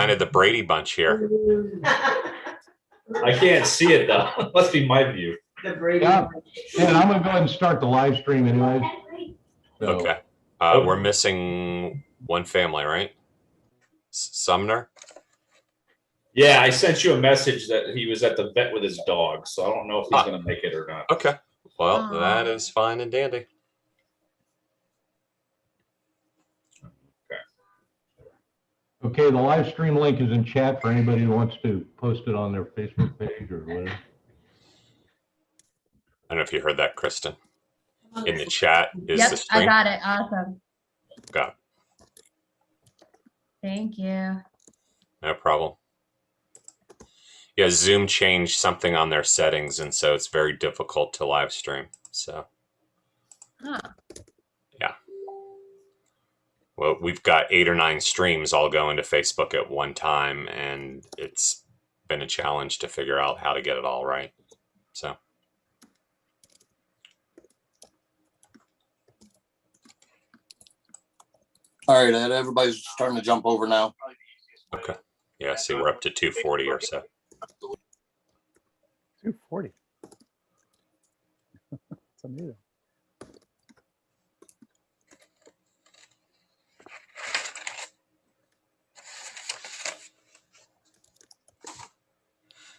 kind of the Brady Bunch here. I can't see it though. Must be my view. The Brady. Yeah. And I'm gonna go ahead and start the live stream anyways. So, Okay. We're missing one family, right? Sumner? Yeah, I sent you a message that he was at the vet with his dog, so I don't know if he's going to make it or not. Okay. Well, that is fine and dandy. okay, the live stream link is in chat for anybody who wants to post it on their Facebook page or whatever. I don't know if you heard that, Kristen. In the chat is Yep, the stream. I got it. Awesome. Got it. Thank you. No problem. Yeah, Zoom changed something on their settings, and so it's very difficult to live stream. So, yeah. Well, we've got 8 or 9 streams all going to Facebook at one time, and it's been a challenge to figure out how to get it all right. So. All right, Ed, everybody's starting to jump over now. Okay. Yeah, see, we're up to 240 or so. 240. That's amazing.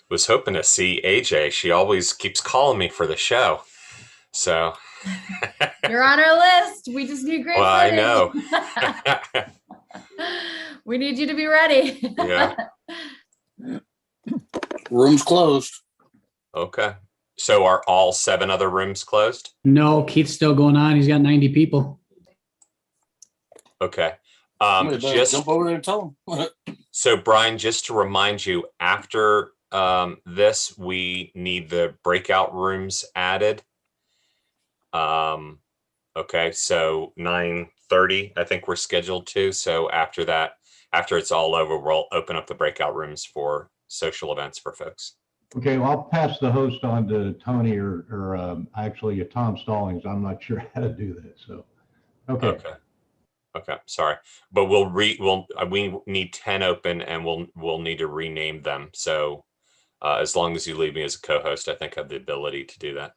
Was hoping to see AJ. She always keeps calling me for the show. So. You're on our list. We just need great Well, footage. I know. We need you to be ready. Yeah. Room's closed. Okay. So are all 7 other rooms closed? No, Keith's still going on. He's got 90 people. Okay. Just jump over there and tell them. So Brian, just to remind you, after this, we need the breakout rooms added. Okay, so 9:30, I think we're scheduled to. So after that, after it's all over, we'll open up the breakout rooms for social events for folks. Okay, well, I'll pass the host on to Tony or actually Tom Stallings. I'm not sure how to do that. So, okay. Okay, sorry, but we need 10 open, and we'll need to rename them. So as long as you leave me as a co-host, I think I have the ability to do that.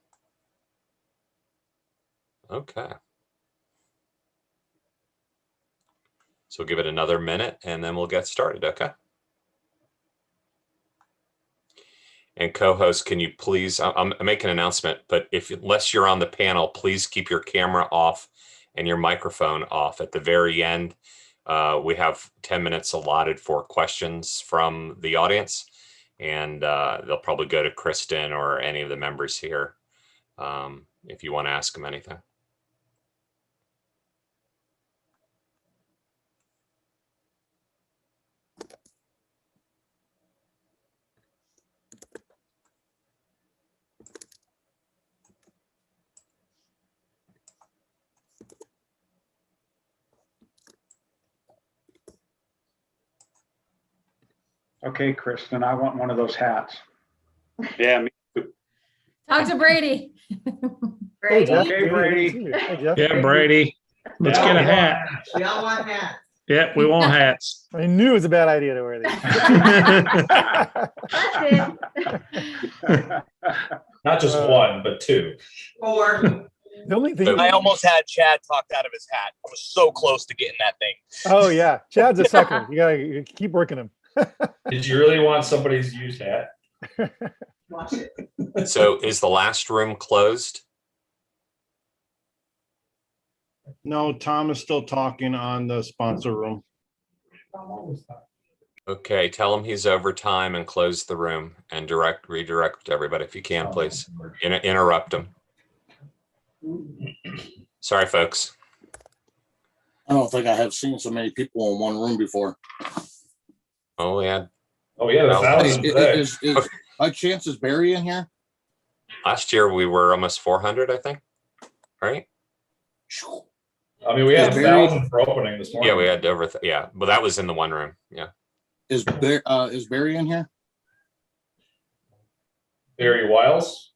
Okay. So we'll give it another minute and then we'll get started, okay? And co-host, can you please, I'm making an announcement, but unless you're on the panel, please keep your camera off and your microphone off. At the very end, we have 10 minutes allotted for questions from the audience, and they'll probably go to Kristen or any of the members here if you want to ask them anything. Okay, Kristen, I want one of those hats. Yeah, me. Talk to Brady. Hey, Jeff. Okay, Brady. Hey, Jeff. Yeah, Brady. Let's get a hat. We all want hats. Yeah, we want hats. I knew it was a bad idea to wear these. That's it. Not just one, but 2. Or The only thing. I almost had Chad talked out of his hat. I was so close to getting that thing. Oh yeah, Chad's a sucker. You keep working him. Did you really want somebody's used hat? watch it. So is the last room closed? No, Tom is still talking on the sponsor room. Okay, tell him he's over time and close the room and redirect everybody if you can, please. Interrupt him. Sorry, folks. I don't think I have seen so many people in one room before. Oh, yeah. Oh, yeah, Well, thousands today. Is by chance is Barry in here? Last year we were almost 400, I think. Right? I mean, we had Barry- 1,000 for opening this morning. Yeah, we had over. Yeah, but that was in the one room. Yeah. Is Barry in here? Barry Wiles?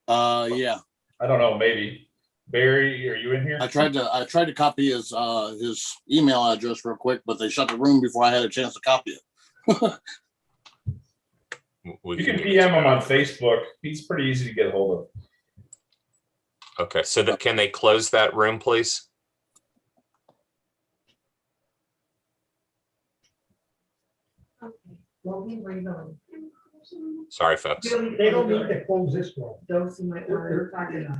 Yeah. I don't know, maybe. Barry, are you in here? I tried to copy his email address real quick, but they shut the room before I had a chance to copy it. We You can give it PM to him on Facebook. He's pretty easy to get a hold of. Okay, so can they close that room, please? Okay. Well, we were going. Sorry, folks. They don't need to close this one. Those who might want to talk about.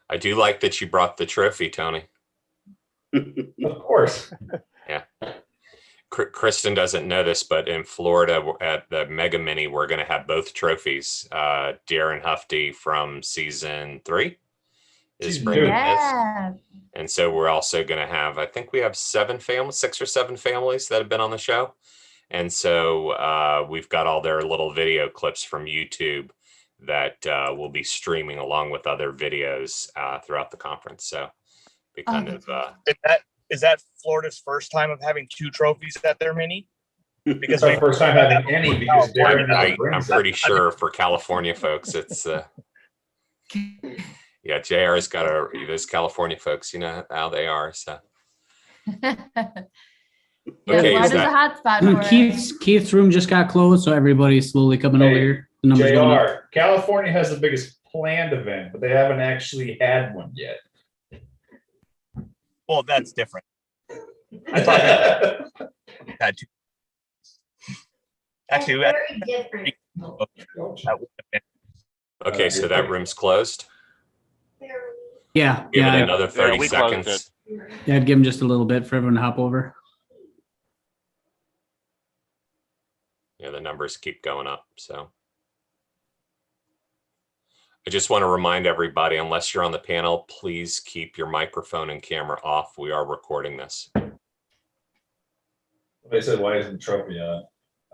I do like that you brought the trophy, Tony. Of course. Yeah. Kristen doesn't know this, but in Florida at the Mega Mini, we're going to have both trophies. Darren Hufty from season 3 is bringing his. Yeah. And so we're also going to have, I think we have 6 or 7 families that have been on the show. And so we've got all their little video clips from YouTube that we'll be streaming along with other videos throughout the conference. So be kind of. Is that Florida's first time of having 2 trophies at their mini? Because our first time having any, because Darren never I'm brings pretty it. sure for California folks, it's. Yeah, JR's got those California folks, you know how they are. So. Yeah, Okay, Florida's a hot spot for it. Keith's room just got closed, so everybody's slowly coming over here. The numbers going up. JR, California has the biggest planned event, but they haven't actually had one yet. Well, that's different. I thought we had 2. Actually, Very different. that would have been Okay, so that room's closed. Yeah, Give it yeah. another 30 we closed seconds. Yeah, I'd give him just a little bit for everyone to hop over. Yeah, the numbers keep going up. So I just want to remind everybody, unless you're on the panel, please keep your microphone and camera off. We are recording this. They said, why isn't the trophy on?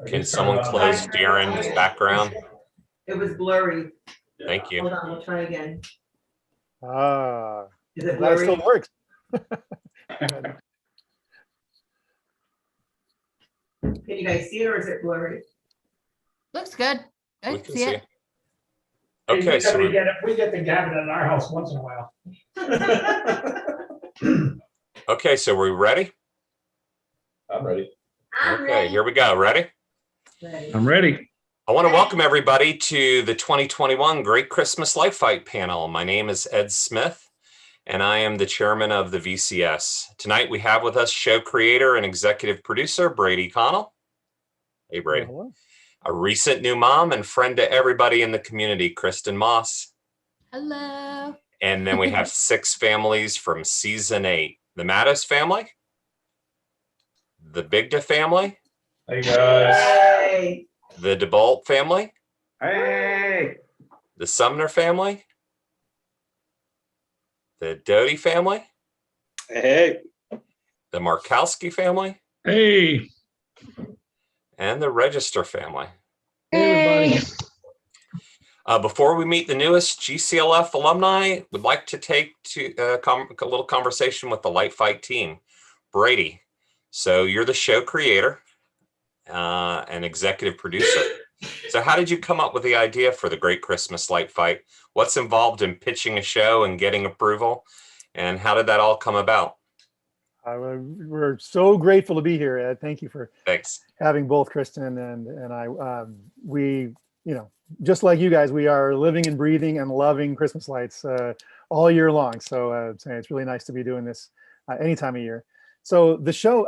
Can someone close Darren's background? It was blurry. Thank you. Hold on, we'll try again. Ah, Is it that blurry? still works. Can you guys see it or is it blurry? Looks good. I We can can see see. it. Okay, so we get the Gavin in our house once in a while. we're ready? I'm ready. I'm Okay, ready. here we go. Ready? Ready. I'm ready. I want to welcome everybody to the 2021 Great Christmas Light Fight panel. My name is Ed Smith, and I am the chairman of the VCS. Tonight we have with us show creator and executive producer Brady Connell. Hey, Brady. Hello. A recent new mom and friend to everybody in the community, Kristen Moss. Hello. And then we have 6 families from season 8. The Mattis family, the Bigda family, Hey, guys. Hey. the DeBolt family, Hey, the Sumner family, the Doty family, Hey, the Markowski family, Hey, and the Register family. everybody. Before we meet the newest GCLF alumni, would like to take a little conversation with the Light Fight team. Brady, so you're the show creator and executive producer. So how did you come up with the idea for the Great Christmas Light Fight? What's involved in pitching a show and getting approval? And how did that all come about? We're so grateful to be here, Ed. Thank you for Thanks. having both Kristen and I. We, just like you guys, we are living and breathing and loving Christmas lights all year long. So it's really nice to be doing this any time of year. So the show,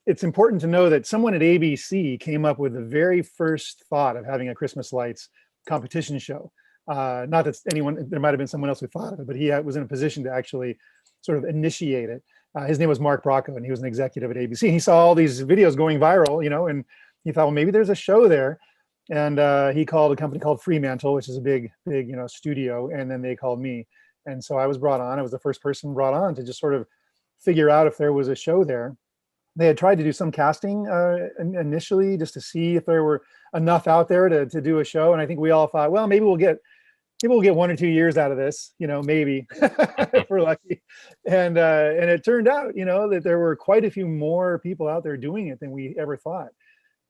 it's important to know that someone at ABC came up with the very first thought of having a Christmas lights competition show. Not that there might have been someone else who thought of it, but he was in a position to actually sort of initiate it. His name was Mark Bracco, and he was an executive at ABC. And he saw all these videos going viral, and he thought, well, maybe there's a show there. And he called a company called Fremantle, which is a big, studio. And then they called me. And so I was brought on. I was the first person brought on to just sort of figure out if there was a show there. They had tried to do some casting initially just to see if there were enough out there to do a show. And I think we all thought, well, maybe we'll get 1 or 2 years out of this, maybe if we're lucky. And it turned out, that there were quite a few more people out there doing it than we ever thought.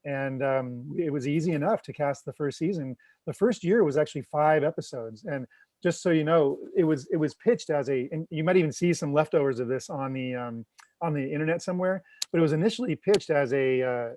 And it was easy enough to cast the first season. The first year was actually 5 episodes. And just so you know, it was pitched as and you might even see some leftovers of this on the internet somewhere, but it was initially pitched as an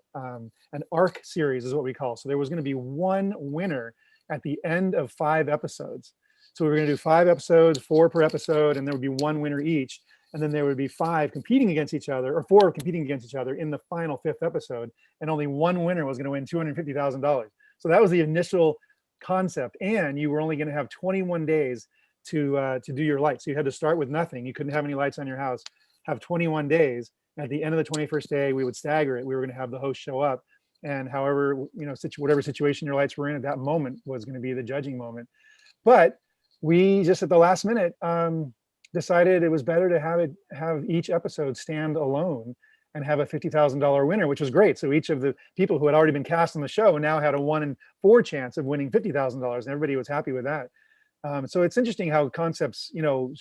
arc series is what we call. So there was going to be one winner at the end of 5 episodes. So we were going to do 5 episodes, 4 per episode, and there would be one winner each. And then there would be 5 competing against each other, or 4 competing against each other in the final 5th episode. And only one winner was going to win $250,000. So that was the initial concept. And you were only going to have 21 days to do your lights. So you had to start with nothing. You couldn't have any lights on your house, have 21 days. At the end of the 21st day, we would stagger it. We were going to have the host show up. And however, whatever situation your lights were in at that moment was going to be the judging moment. But we just at the last minute decided it was better to have each episode stand alone and have a $50,000 winner, which was great. So each of the people who had already been cast on the show now had a 1 in 4 chance of winning $50,000, and everybody was happy with that. So it's interesting how concepts,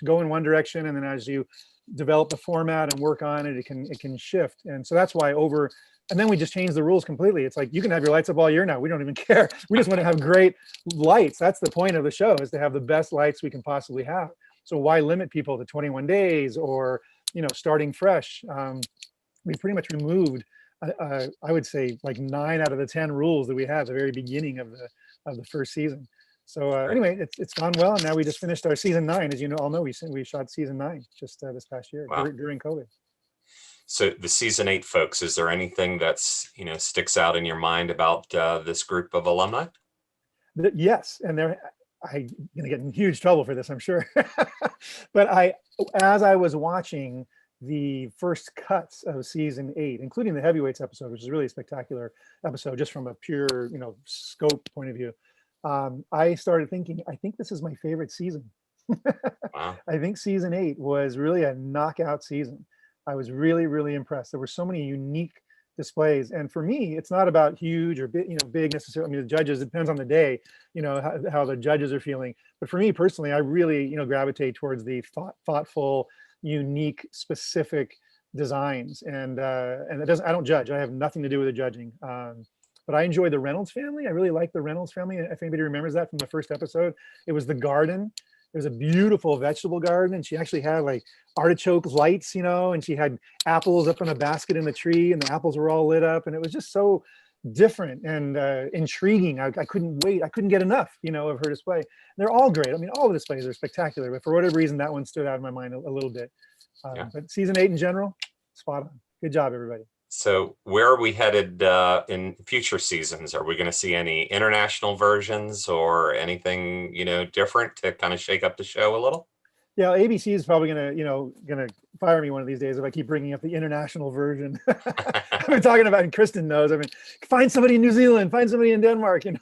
go in one direction, and then as you develop the format and work on it, it can shift. And so that's why and then we just changed the rules completely. It's like, you can have your lights up all year now. We don't even care. We just want to have great lights. That's the point of the show, is to have the best lights we can possibly have. So why limit people to 21 days or, starting fresh? We pretty much removed, I would say, like 9 out of the 10 rules that we had at the very beginning of the first season. So anyway, it's gone well. And now we just finished our season 9. As you all know, we shot season 9 just this past year. Wow. During COVID. So the season 8 folks, is there anything that's, sticks out in your mind about this group of alumni? Yes. And I'm going to get in huge trouble for this, I'm sure. But as I was watching the first cuts of season 8, including the heavyweights episode, which is really a spectacular episode, just from a pure, scope point of view, I started thinking, I think this is my favorite season. Wow. I think season 8 was really a knockout season. I was really, really impressed. There were so many unique displays. And for me, it's not about huge or big necessarily. I mean, the judges, it depends on the day, how the judges are feeling. But for me personally, I really, gravitate towards the thoughtful, unique, specific designs. And I don't judge. I have nothing to do with the judging. But I enjoy the Reynolds family. I really like the Reynolds family. If anybody remembers that from the first episode, it was the garden. It was a beautiful vegetable garden, and she actually had like artichoke lights, and she had apples up in a basket in the tree, and the apples were all lit up, and it was just so different and intriguing. I couldn't wait. I couldn't get enough, of her display. They're all great. I mean, all the displays are spectacular, but for whatever reason, that one stood out in my mind a little bit. But season 8 in general, spot on. Good job, everybody. So where are we headed in future seasons? Are we going to see any international versions or anything, different to kind of shake up the show a little? Yeah, ABC is probably gonna fire me one of these days if I keep bringing up the international version. I've been talking about, and Kristen knows. I mean, find somebody in New Zealand, find somebody in Denmark. We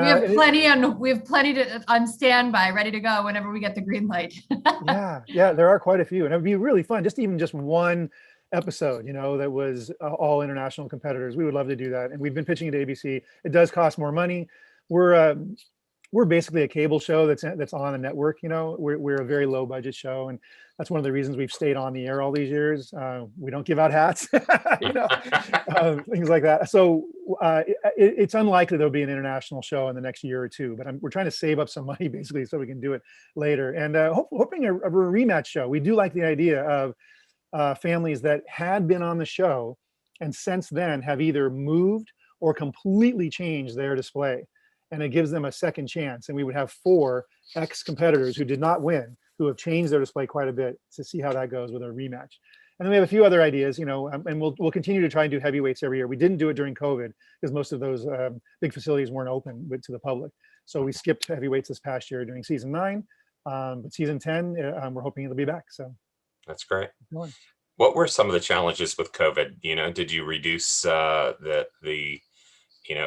have plenty on standby, ready to go whenever we get the green light. yeah, there are quite a few, and it would be really fun. Just one episode, that was all international competitors. We would love to do that, and we've been pitching it to ABC. It does cost more money. We're basically a cable show that's on a network. We're a very low budget show, and that's one of the reasons we've stayed on the air all these years. We don't give out hats, things like that. So it's unlikely there'll be an international show in the next year or two. But we're trying to save up some money basically so we can do it later, and hoping a rematch show. We do like the idea of families that had been on the show and since then have either moved or completely changed their display. And it gives them a second chance. And we would have 4 ex-competitors who did not win, who have changed their display quite a bit, to see how that goes with a rematch. And then we have a few other ideas, and we'll continue to try and do heavyweights every year. We didn't do it during COVID because most of those big facilities weren't open to the public. So we skipped heavyweights this past year during season 9. But season 10, we're hoping it'll be back. So that's great. What were some of the challenges with COVID? Did you reduce the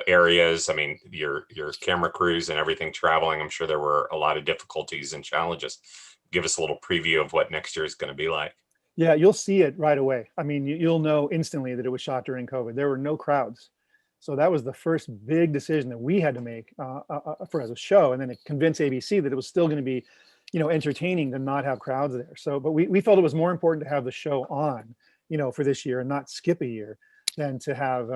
areas? I mean, your camera crews and everything traveling. I'm sure there were a lot of difficulties and challenges. Give us a little preview of what next year is going to be like. Yeah, you'll see it right away. I mean, you'll know instantly that it was shot during COVID. There were no crowds. So that was the first big decision that we had to make for as a show, and then to convince ABC that it was still going to be, entertaining to not have crowds there. So, but we felt it was more important to have the show on, for this year and not skip a year. than to have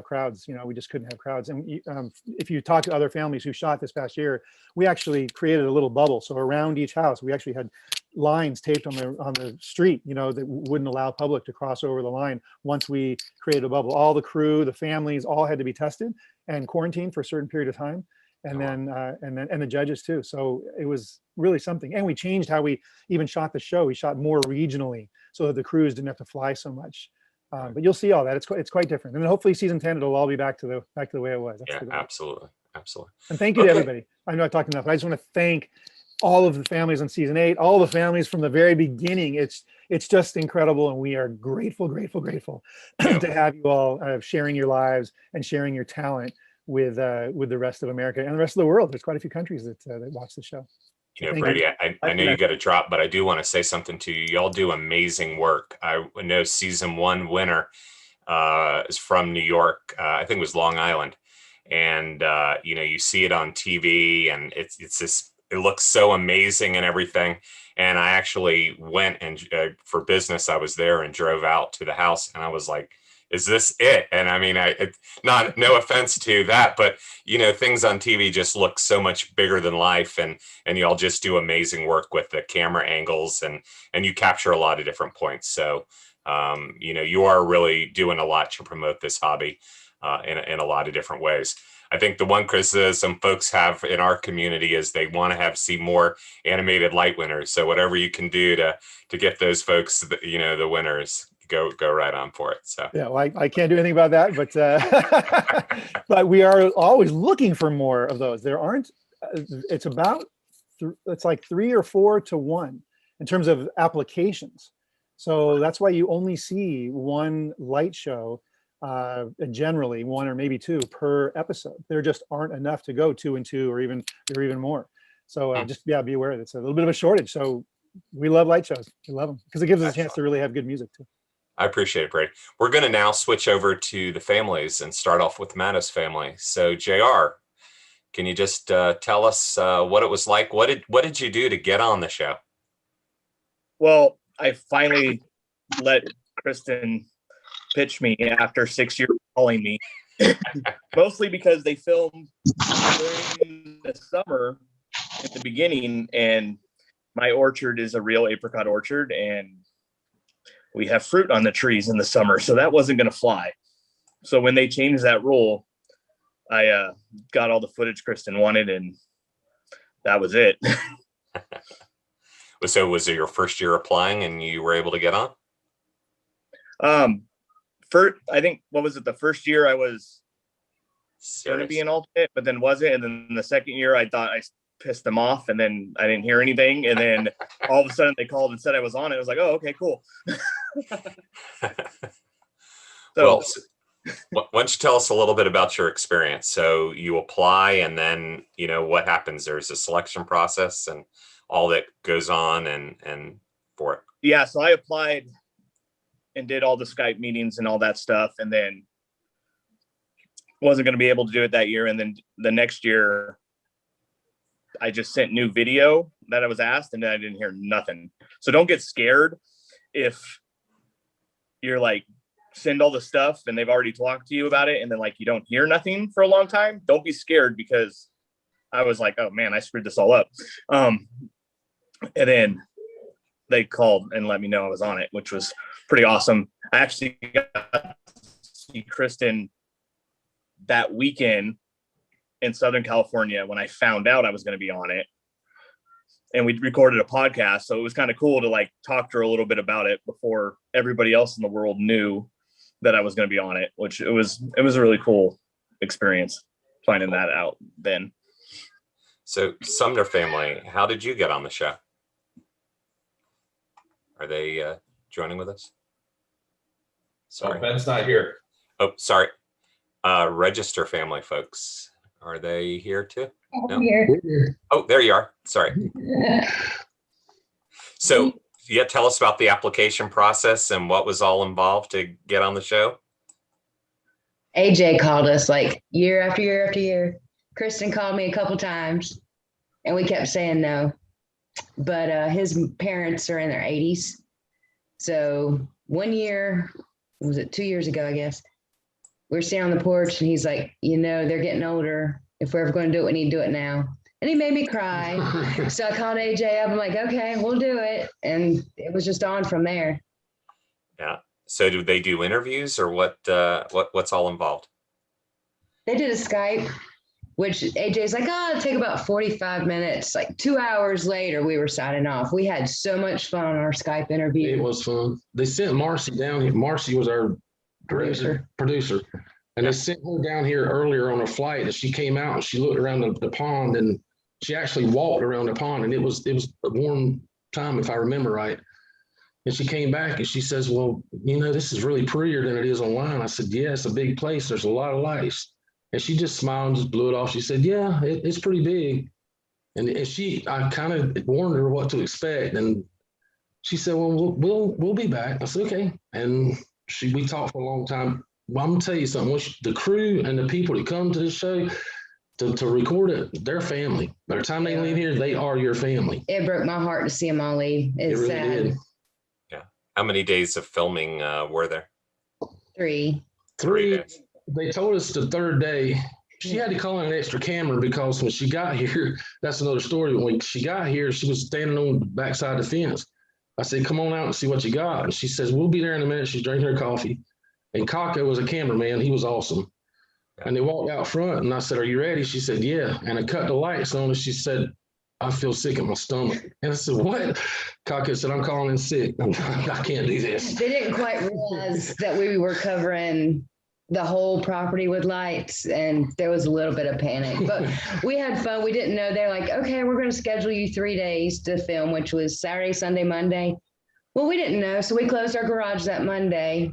crowds. We just couldn't have crowds. And if you talk to other families who shot this past year, we actually created a little bubble. So around each house, we actually had lines taped on the street, that wouldn't allow public to cross over the line. Once we created a bubble, all the crew, the families, all had to be tested and quarantined for a certain period of time. And then the judges too. So it was really something. And we changed how we even shot the show. We shot more regionally so that the crews didn't have to fly so much. But you'll see all that. It's quite different. And then hopefully season 10, it'll all be back to the way it was. That's Yeah, absolutely. Absolutely. And thank you to everybody. I know I talked enough. I just want to thank all of the families on season 8, all the families from the very beginning. It's just incredible. And we are grateful to have you all sharing your lives and sharing your talent with the rest of America and the rest of the world. There's quite a few countries that watch the show. Brady, I know you got to drop, but I do want to say something to you. Y'all do amazing work. I know season 1 winner is from New York. I think it was Long Island. And, you see it on TV and it's just, it looks so amazing and everything. And I actually went and for business, I was there and drove out to the house and I was like, is this it? And I mean, no offense to that, but things on TV just look so much bigger than life, and y'all just do amazing work with the camera angles, and you capture a lot of different points. So, you are really doing a lot to promote this hobby in a lot of different ways. I think the one criticism folks have in our community is they want to see more animated light winners. So whatever you can do to get those folks, the winners, go right on for it. So yeah, well, I can't do anything about that, but but we are always looking for more of those. There aren't. It's like 3 or 4 to 1 in terms of applications. So that's why you only see one light show, generally 1 or maybe 2 per episode. There just aren't enough to go 2 and 2 or even more. So just be aware that it's a little bit of a shortage. So we love light shows. We love them because it gives us a chance to really have good music too. I appreciate it, Brady. We're going to now switch over to the families and start off with Matta's family. So JR, can you just tell us what it was like? What did you do to get on the show? Well, I finally let Kristen pitch me after 6 years calling me, mostly because they filmed during the summer at the beginning, and my orchard is a real apricot orchard, and we have fruit on the trees in the summer, so that wasn't going to fly. So when they changed that rule, I got all the footage Kristen wanted, and that was it. So was it your first year applying and you were able to get on? I think, what was it? The first year I was going to be an alternate, but then wasn't. And then the second year I thought I pissed them off, and then I didn't hear anything. And then all of a sudden they called and said I was on it. I was like, oh, okay, cool. Well, why don't you tell us a little bit about your experience? So you apply, and then, what happens? There's a selection process and all that goes on and for it. Yeah. So I applied and did all the Skype meetings and all that stuff, and then wasn't going to be able to do it that year. And then the next year I just sent new video that I was asked, and then I didn't hear nothing. So don't get scared if you're like, send all the stuff and they've already talked to you about it, and then like you don't hear nothing for a long time. Don't be scared, because I was like, oh man, I screwed this all up. And then they called and let me know I was on it, which was pretty awesome. I actually got to see Kristen that weekend in Southern California when I found out I was going to be on it, and we recorded a podcast. So it was kind of cool to like talk to her a little bit about it before everybody else in the world knew that I was going to be on it, which it was a really cool experience finding that out then. So Sumner family, how did you get on the show? Are they joining with us? Sorry. Oh, Ben's not here. Oh, sorry. Register family folks. Are they here too? No? Here. Oh, there you are. Sorry. So yeah, tell us about the application process and what was all involved to get on the show. AJ called us like year after year after year. Kristen called me a couple times and we kept saying no. But his parents are in their 80s. So 1 year, was it 2 years ago, I guess, we were sitting on the porch and he's like, they're getting older. If we're ever going to do it, we need to do it now. And he made me cry. So I called AJ up. I'm like, okay, we'll do it. And it was just on from there. Yeah. So do they do interviews or what's all involved? They did a Skype, which AJ's like, it'll take about 45 minutes. Like 2 hours later, we were signing off. We had so much fun on our Skype interview. It was fun. They sent Marcy down here. Marcy was our producer. And they sent her down here earlier on a flight, and she came out and she looked around the pond, and she actually walked around the pond, and it was a warm time, if I remember right. And she came back and she says, well, this is really prettier than it is online. I said, yeah, it's a big place. There's a lot of lights. And she just smiled and just blew it off. She said, yeah, it's pretty big. And I kind of warned her what to expect. And she said, well, we'll be back. I said, okay. And we talked for a long time. Well, I'm gonna tell you something. The crew and the people that come to this show to record it, they're family. By the time they leave here, they are your family. It broke my heart to see them all leave. It's really sad. did. Yeah. How many days of filming were there? 3. 3 days. They told us the third day. She had to call in an extra camera because when she got here, that's another story. When she got here, she was standing on the backside of the fence. I said, come on out and see what you got. And she says, we'll be there in a minute. She's drinking her coffee. And Kako was a cameraman. He was awesome. And they walked out front, and I said, are you ready? She said, yeah. And I cut the lights on, and she said, I feel sick in my stomach. And I said, what? Kako said, I'm calling in sick. I can't do this. They didn't quite realize that we were covering the whole property with lights, and there was a little bit of panic, but we had fun. We didn't know. They're like, okay, we're going to schedule you 3 days to film, which was Saturday, Sunday, Monday. Well, we didn't know. So we closed our garage that Monday.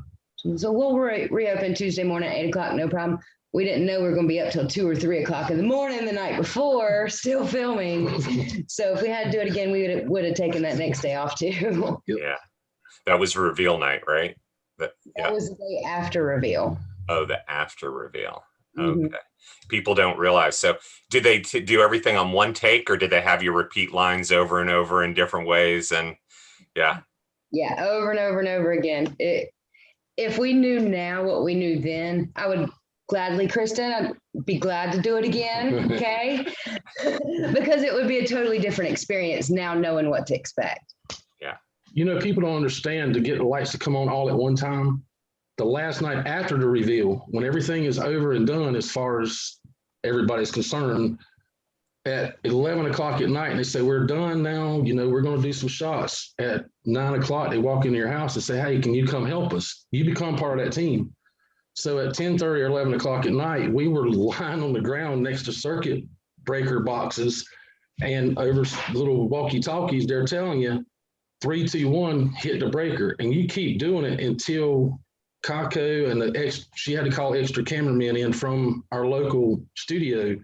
So we'll reopen Tuesday morning at 8 o'clock. No problem. We didn't know we were going to be up till 2 or 3 o'clock in the morning the night before, still filming. So if we had to do it again, we would have taken that next day off too. Yeah. That was reveal night, right? That was the day after reveal. Oh, the after reveal. Okay. People don't realize. So did they do everything on one take, or did they have you repeat lines over and over in different ways? And yeah, over and over and over again. If we knew now what we knew then, I would gladly, Kristen, I'd be glad to do it again. Okay. Because it would be a totally different experience now knowing what to expect. Yeah. People don't understand to get the lights to come on all at one time. The last night after the reveal, when everything is over and done, as far as everybody's concerned, at 11 o'clock at night, and they say, we're done now. We're going to do some shots. At 9 o'clock, they walk into your house and say, hey, can you come help us? You become part of that team. So at 10:30 or 11 o'clock at night, we were lying on the ground next to circuit breaker boxes, and over little walkie-talkies, they're telling you 3, 2, 1, hit the breaker. And you keep doing it until Kako and she had to call extra cameramen in from our local studio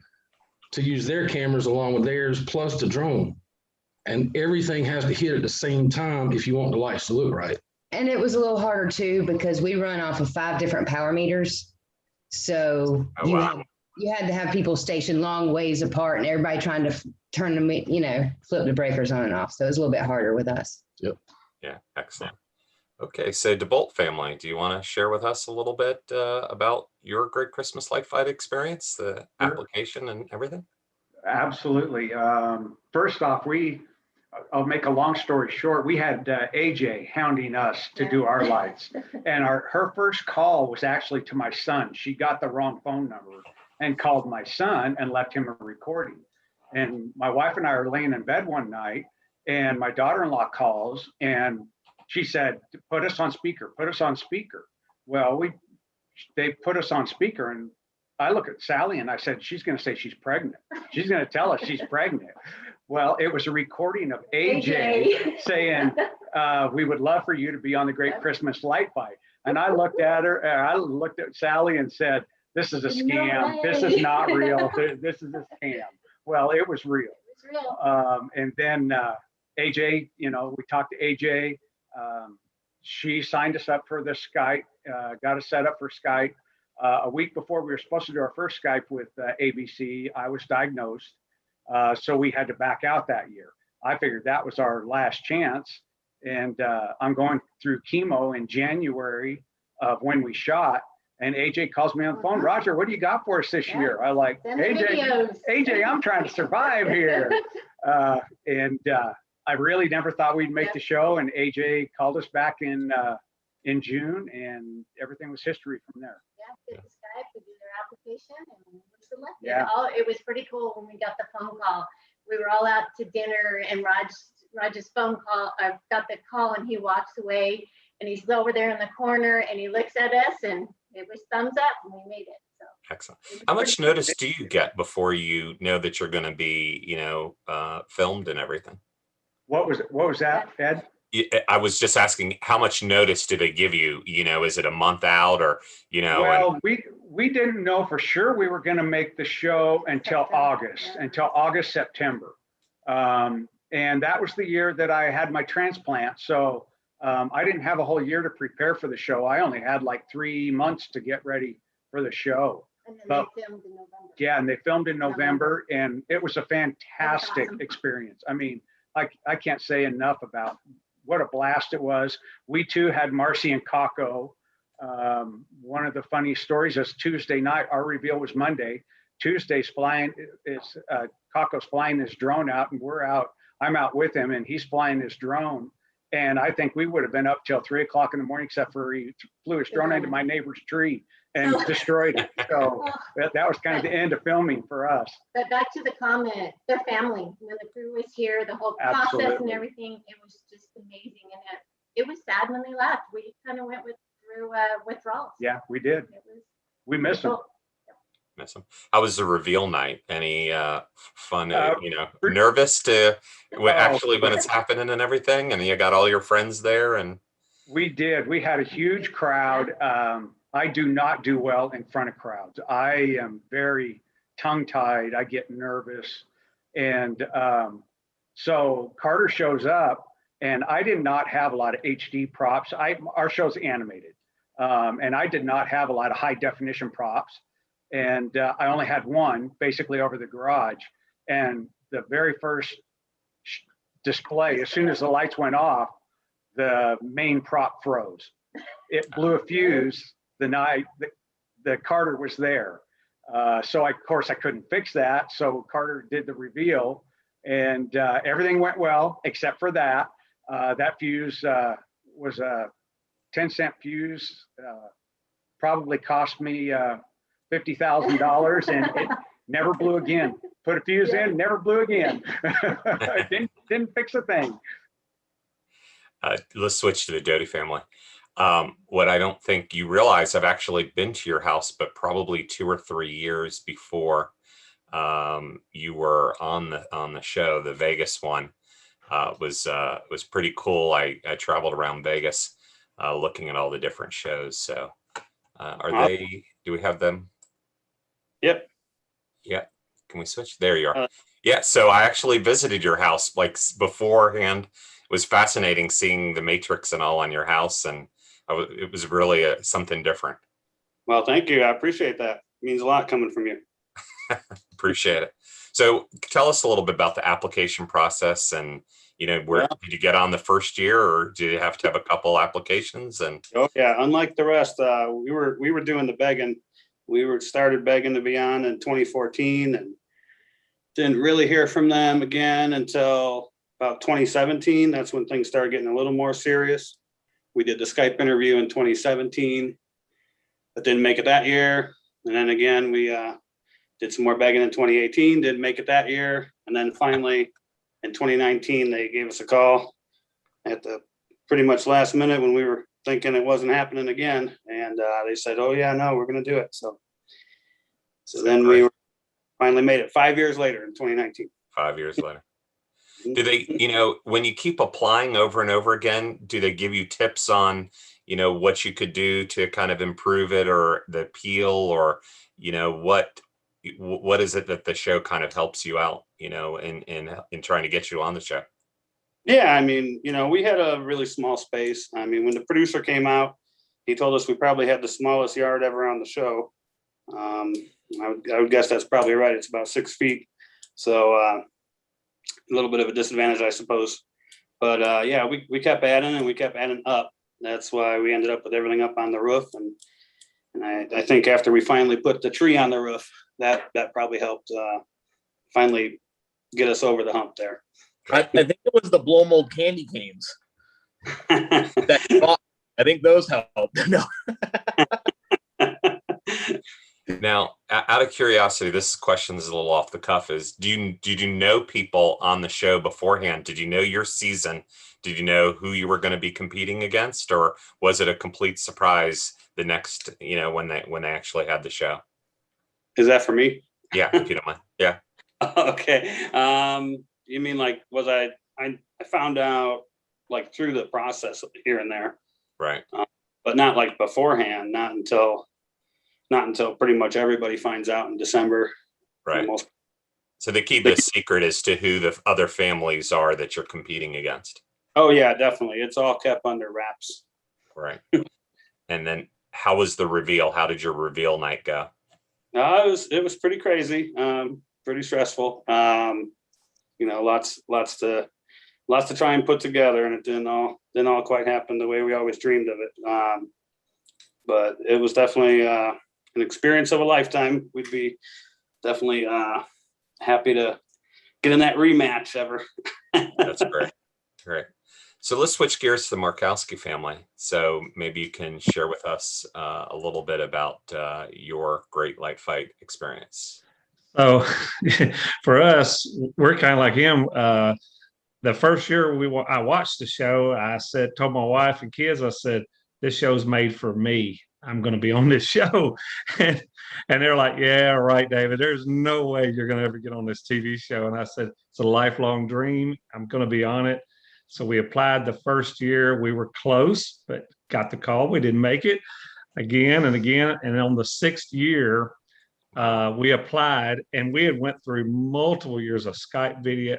to use their cameras along with theirs, plus the drone. And everything has to hit at the same time if you want the lights to look right. And it was a little harder too, because we run off of 5 different power meters. So you had to have people stationed long ways apart, and everybody trying to turn them, flip the breakers on and off. So it was a little bit harder with us. Yep. Yeah. Excellent. Okay, so DeBolt family, do you want to share with us a little bit about your Great Christmas Light Fight experience, the application and everything? Absolutely. First off, I'll make a long story short. We had AJ hounding us to do our lights, and her first call was actually to my son. She got the wrong phone number and called my son and left him a recording. And my wife and I are laying in bed one night, and my daughter-in-law calls, and she said, put us on speaker, put us on speaker. Well, they put us on speaker, and I look at Sally and I said, she's going to say she's pregnant. She's going to tell us she's pregnant. Well, it was a recording of AJ saying, we would love for you to be on the Great Christmas Light Fight. And I looked at her, I looked at Sally and said, this is a scam. This is not real. This is a scam. Well, it was real. And then AJ, we talked to AJ. She signed us up for the Skype, got us set up for Skype. A week before we were supposed to do our first Skype with ABC, I was diagnosed. So we had to back out that year. I figured that was our last chance. And I'm going through chemo in January of when we shot. And AJ calls me on the phone, Roger, what do you got for us this year? I like, Send the AJ, videos. AJ, I'm trying to survive here. I really never thought we'd make the show. And AJ called us back in June, and everything was history from there. Yeah, did the Skype, we did their application, and we were selected. Yeah. It was pretty cool when we got the phone call. We were all out to dinner, and Raj's phone call, I got the call, and he walks away, and he's over there in the corner, and he looks at us, and it was thumbs up, and we made it. So excellent. How much notice do you get before you know that you're going to be, filmed and everything? What was that, Ed? I was just asking, how much notice do they give you? Is it a month out, or Well, we didn't know for sure we were going to make the show until August, September. And that was the year that I had my transplant. So I didn't have a whole year to prepare for the show. I only had like 3 months to get ready for the show. And then they filmed in November. Yeah, and they filmed in November, and it was a fantastic experience. I mean, I can't say enough about what a blast it was. We too had Marcy and Kako. One of the funny stories is Tuesday night, our reveal was Monday. Tuesday's Kako's flying his drone out, and I'm out with him, and he's flying his drone. And I think we would have been up till 3 o'clock in the morning, except for he flew his drone into my neighbor's tree and destroyed it. So that was kind of the end of filming for us. But back to the comment, their family, when the crew was here, the whole process and everything, it was just amazing. And it was sad when they left. We kind of went through withdrawals. Yeah, we did. We miss them. Miss them. How was the reveal night? Any fun, nervous to actually when it's happening and everything, and you got all your friends there? And we did. We had a huge crowd. I do not do well in front of crowds. I am very tongue-tied. I get nervous. And so Carter shows up, and I did not have a lot of HD props. Our show's animated, and I did not have a lot of high definition props. And I only had one basically over the garage. And the very first display, as soon as the lights went off, the main prop froze. It blew a fuse the night that Carter was there. So of course I couldn't fix that. So Carter did the reveal, and everything went well, except for that. That fuse was a 10-cent fuse, probably cost me $50,000, and it never blew again. Put a fuse in, never blew again. didn't fix a thing. Let's switch to the Doty family. What I don't think you realize, I've actually been to your house, but probably 2 or 3 years before you were on the show. The Vegas one was pretty cool. I traveled around Vegas looking at all the different shows. So do we have them? Yep. Yeah. Can we switch? There you are. Yeah. So I actually visited your house like beforehand. It was fascinating seeing the Matrix and all on your house. And it was really something different. Well, thank you. I appreciate that. It means a lot coming from you. Appreciate it. So tell us a little bit about the application process, and did you get on the first year, or did you have to have a couple applications? And yeah, unlike the rest, we were doing the begging. We started begging to be on in 2014, and didn't really hear from them again until about 2017. That's when things started getting a little more serious. We did the Skype interview in 2017, but didn't make it that year. And then again, we did some more begging in 2018, didn't make it that year. And then finally in 2019, they gave us a call at the pretty much last minute when we were thinking it wasn't happening again. And they said, oh yeah, no, we're going to do it. So then we finally made it 5 years later in 2019. 5 years later. Do they, when you keep applying over and over again, do they give you tips on, what you could do to kind of improve it, or the appeal, or, what is it that the show kind of helps you out, in trying to get you on the show? Yeah, I mean, we had a really small space. I mean, when the producer came out, he told us we probably had the smallest yard ever on the show. I would guess that's probably right. It's about 6 feet. So a little bit of a disadvantage, I suppose. But yeah, we kept adding and we kept adding up. That's why we ended up with everything up on the roof. And I think after we finally put the tree on the roof, that probably helped finally get us over the hump there. I think it was the blow mold candy canes. I think those helped. No. Now, out of curiosity, this question is a little off the cuff. Did you know people on the show beforehand? Did you know your season? Did you know who you were going to be competing against, or was it a complete surprise the next, when they actually had the show? Is that for me? Yeah, if you don't mind. Yeah. Okay. You mean like, was I found out like through the process here and there, right? But not like beforehand. Not until pretty much everybody finds out in December. Right. So they keep the secret as to who the other families are that you're competing against. Oh yeah, definitely. It's all kept under wraps. Right. And then how was the reveal? How did your reveal night go? It was pretty crazy. Pretty stressful. Lots to try and put together, and it didn't all quite happen the way we always dreamed of it. But it was definitely an experience of a lifetime. We'd be definitely happy to get in that rematch ever. That's great. Great. So let's switch gears to the Markowski family. So maybe you can share with us a little bit about your great light fight experience. So for us, we're kind of like him. The first year I watched the show, I told my wife and kids, I said, this show's made for me. I'm going to be on this show. And they're like, yeah, right, David, there's no way you're going to ever get on this TV show. And I said, it's a lifelong dream. I'm going to be on it. So we applied the first year. We were close, but got the call. We didn't make it again and again. And on the 6th year, we applied, and we had went through multiple years of Skype video,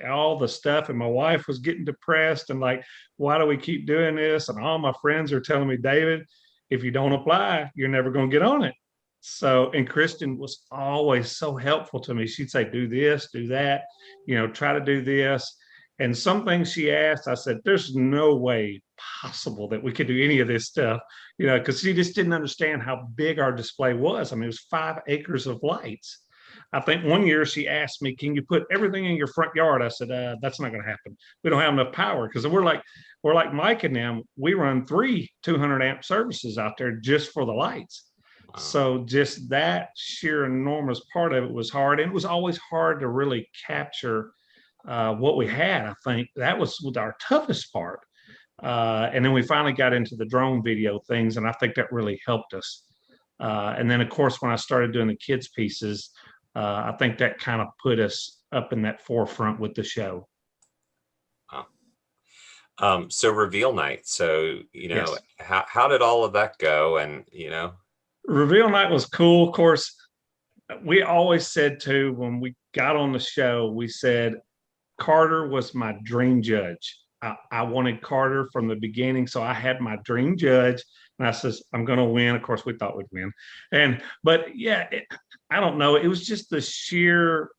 all the stuff. And my wife was getting depressed and like, why do we keep doing this? And all my friends are telling me, David, if you don't apply, you're never going to get on it. So, and Kristen was always so helpful to me. She'd say, do this, do that, try to do this. And some things she asked, I said, there's no way possible that we could do any of this stuff, because she just didn't understand how big our display was. I mean, it was 5 acres of lights. I think one year she asked me, can you put everything in your front yard? I said, that's not going to happen. We don't have enough power, because we're like Mike and them. We run 3 200 amp services out there just for the lights. Wow. So just that sheer enormous part of it was hard. And it was always hard to really capture what we had. I think that was our toughest part. And then we finally got into the drone video things, and I think that really helped us. And then, of course, when I started doing the kids pieces, I think that kind of put us up in that forefront with the show. Wow. So reveal night. So, Yes. how did all of that go? And, reveal night was cool. Of course, we always said too, when we got on the show, we said, Carter was my dream judge. I wanted Carter from the beginning. So I had my dream judge, and I says, I'm going to win. Of course, we thought we'd win. But yeah, I don't know. It was just the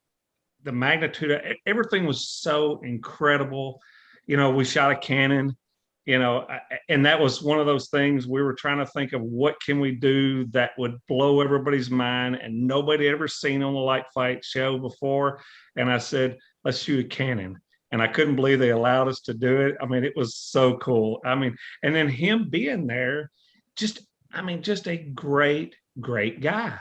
magnitude of everything was so incredible. We shot a cannon, and that was one of those things we were trying to think of, what can we do that would blow everybody's mind, and nobody had ever seen on the light fight show before. And I said, let's shoot a cannon. And I couldn't believe they allowed us to do it. I mean, it was so cool. I mean, and then him being there, just a great, great guy.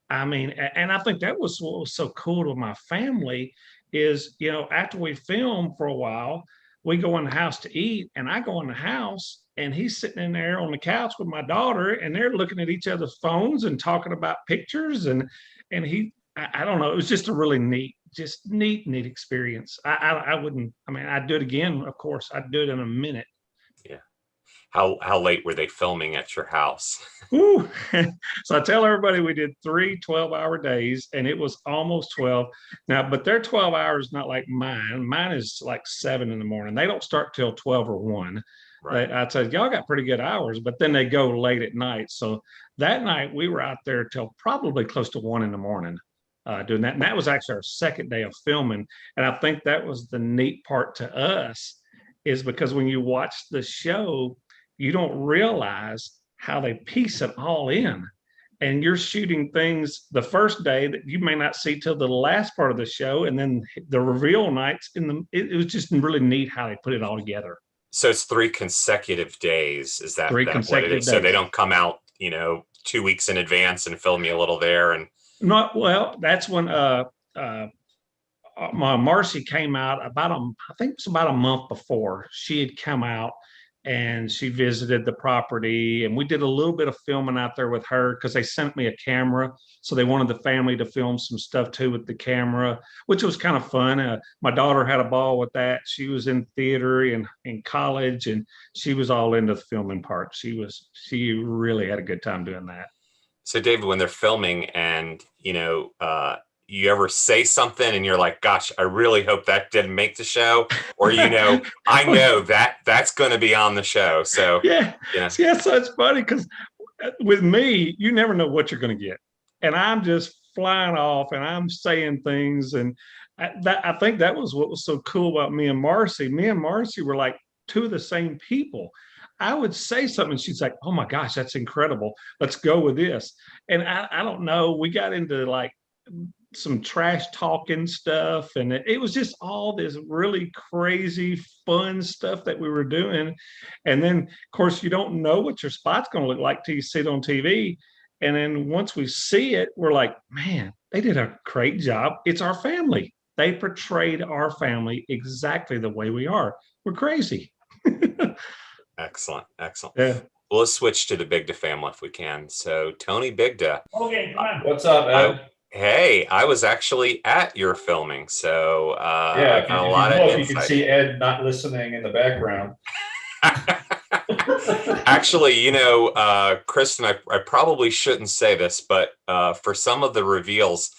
I mean, and I think that was what was so cool to my family is, after we filmed for a while, we go in the house to eat, and I go in the house, and he's sitting in there on the couch with my daughter, and they're looking at each other's phones and talking about pictures. And I don't know, it was just a really neat experience. I'd do it again, of course. I'd do it in a minute. Yeah. How late were they filming at your house? Ooh. So I tell everybody we did 3 12-hour days, and it was almost 12 now, but their 12 hours not like mine. Mine is like 7 in the morning. They don't start till 12 or 1. Right. I said, y'all got pretty good hours, but then they go late at night. So that night we were out there till probably close to 1 in the morning. Doing that. And that was actually our second day of filming. And I think that was the neat part to us, is because when you watch the show, you don't realize how they piece it all in. And you're shooting things the first day that you may not see till the last part of the show, and then the reveal nights it was just really neat how they put it all together. So it's 3 consecutive days. Is that, Three what it consecutive is? So they days. don't come out, 2 weeks in advance and film you a little there. And Not well. That's when my Marcy came out I think it was about a month before. She had come out and she visited the property, and we did a little bit of filming out there with her because they sent me a camera. So they wanted the family to film some stuff too with the camera, which was kind of fun. My daughter had a ball with that. She was in theater in college, and she was all into the filming part. She really had a good time doing that. so David, when they're filming and, you ever say something and you're like, gosh, I really hope that didn't make the show, or, I know that's going to be on the show. So yeah. So it's funny because with me, you never know what you're going to get. And I'm just flying off and I'm saying things. And I think that was what was so cool about me and Marcy. Me and Marcy were like two of the same people. I would say something and she's like, oh my gosh, that's incredible. Let's go with this. And I don't know, we got into like some trash talking stuff, and it was just all this really crazy fun stuff that we were doing. And then of course you don't know what your spot's going to look like till you see it on TV, and then once we see it, we're like, man, they did a great job. It's our family. They portrayed our family exactly the way we are. We're crazy. Excellent. Yeah. Well, let's switch to the Bigda family if we can. So Tony Bigda. Okay, come on. What's up, Ed? Hey, I was actually at your filming, so I got a lot of insight. You can see Ed not listening in the background. Actually, Kristen, I probably shouldn't say this, but for some of the reveals,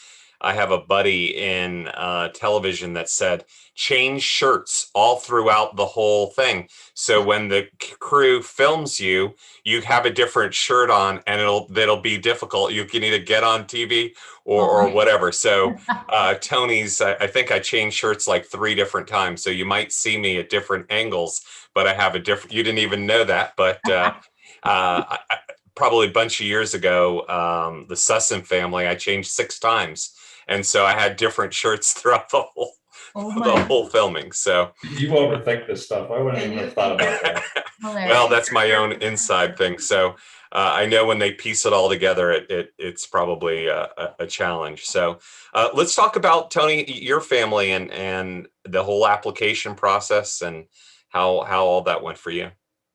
I have a buddy in television that said, change shirts all throughout the whole thing. So when the crew films you, you have a different shirt on, and it'll be difficult. You can either get on TV or whatever. So Tony's, I think I changed shirts like 3 different times. So you might see me at different angles, but I have a different, you didn't even know that, but probably a bunch of years ago, the Sussin family, I changed 6 times. And so I had different shirts throughout the whole filming. So you overthink this stuff. I wouldn't even have thought about that. Well, that's my own inside thing. So I know when they piece it all together, it's probably a challenge. So let's talk about, Tony, your family and the whole application process and how all that went for you.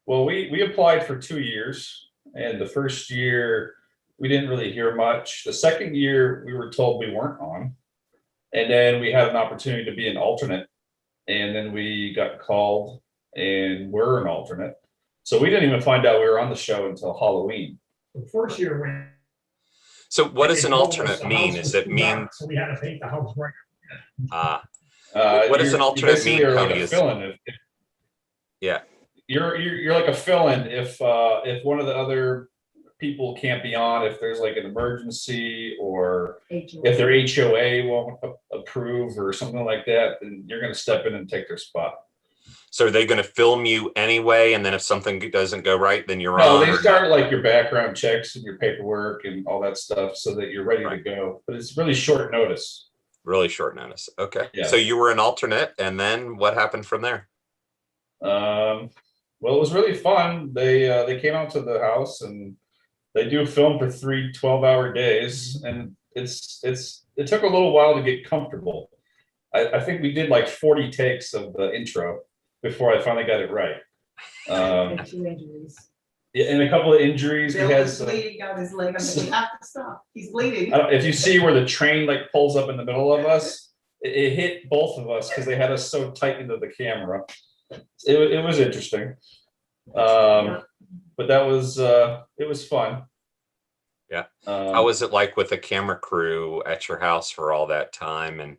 Well, we applied for 2 years, and the first year we didn't really hear much. The second year we were told we weren't on, and then we had an opportunity to be an alternate, and then we got called and we're an alternate. So we didn't even find out we were on the show until Halloween. The first year we. So what does an alternate mean? Does it mean? So we had to paint the house right. What does an alternate mean, Tony? Like fill-in. Yeah. You're like a fill-in if one of the other people can't be on, if there's like an emergency, or if their HOA won't approve or something like that, then you're going to step in and take their spot. So are they going to film you anyway, and then if something doesn't go right, then you're on? No, they start like your background checks and your paperwork and all that stuff so that you're ready to go. But it's really short notice. Really short notice. Okay. Yeah. So you were an alternate, and then what happened from there? Well, it was really fun. They came out to the house, and they do film for 3 12-hour days, and it took a little while to get comfortable. I think we did like 40 takes of the intro before I finally got it right. 2 injuries. Yeah, and a couple of injuries. Bill is bleeding out his leg. You have to stop. He's bleeding. If you see where the train like pulls up in the middle of us, it hit both of us because they had us so tight into the camera. It was interesting. But that was it was fun. Yeah. How was it like with the camera crew at your house for all that time, and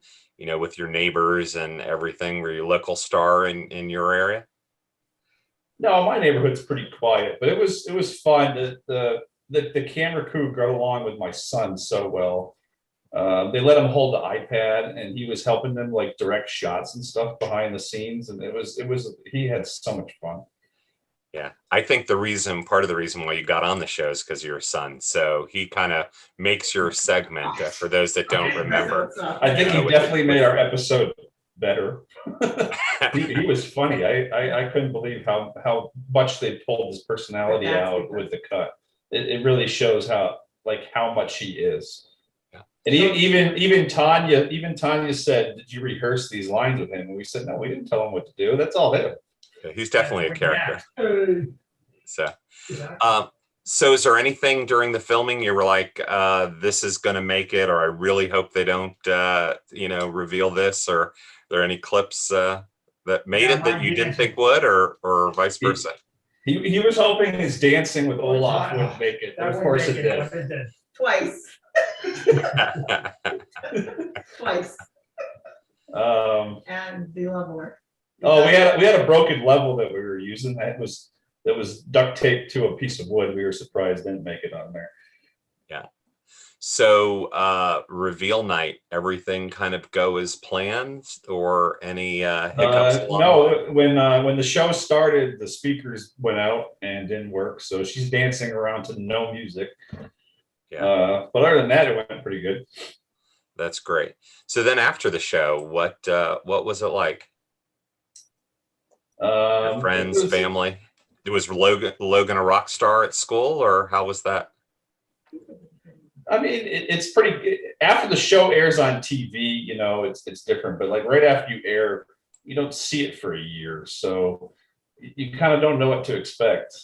with your neighbors and everything? Were you a local star in your area? No, my neighborhood's pretty quiet, but it was fun. The camera crew got along with my son so well. They let him hold the iPad, and he was helping them like direct shots and stuff behind the scenes, and he had so much fun. Yeah, I think part of the reason why you got on the show is because of your son. So he kind of makes your segment for those that don't remember. I think he definitely made our episode better. He was funny. I couldn't believe how much they pulled his personality out with the cut. It really shows how much he is. Yeah. And even Tanya said, "Did you rehearse these lines with him?" And we said, "No, we didn't tell him what to do. That's all him." Yeah, he's definitely a character. So is there anything during the filming you were like, this is going to make it, or I really hope they don't, reveal this, or are there any clips that made it that you didn't think would, or vice versa? He was hoping his dancing with Olaf would make it, but of course it did. Twice. Twice. And the leveler. Oh, we had a broken level that we were using that was duct taped to a piece of wood. We were surprised didn't make it on there. Yeah. So reveal night, everything kind of go as planned, or any hiccups? No, when the show started, the speakers went out and didn't work. So she's dancing around to no music. Yeah. But other than that, it went pretty good. That's great. So then after the show, what was it like? Your friends, family. Was Logan a rock star at school, or how was that? I mean, it's pretty. After the show airs on TV, it's different. But like right after you air, you don't see it for a year, so you kind of don't know what to expect.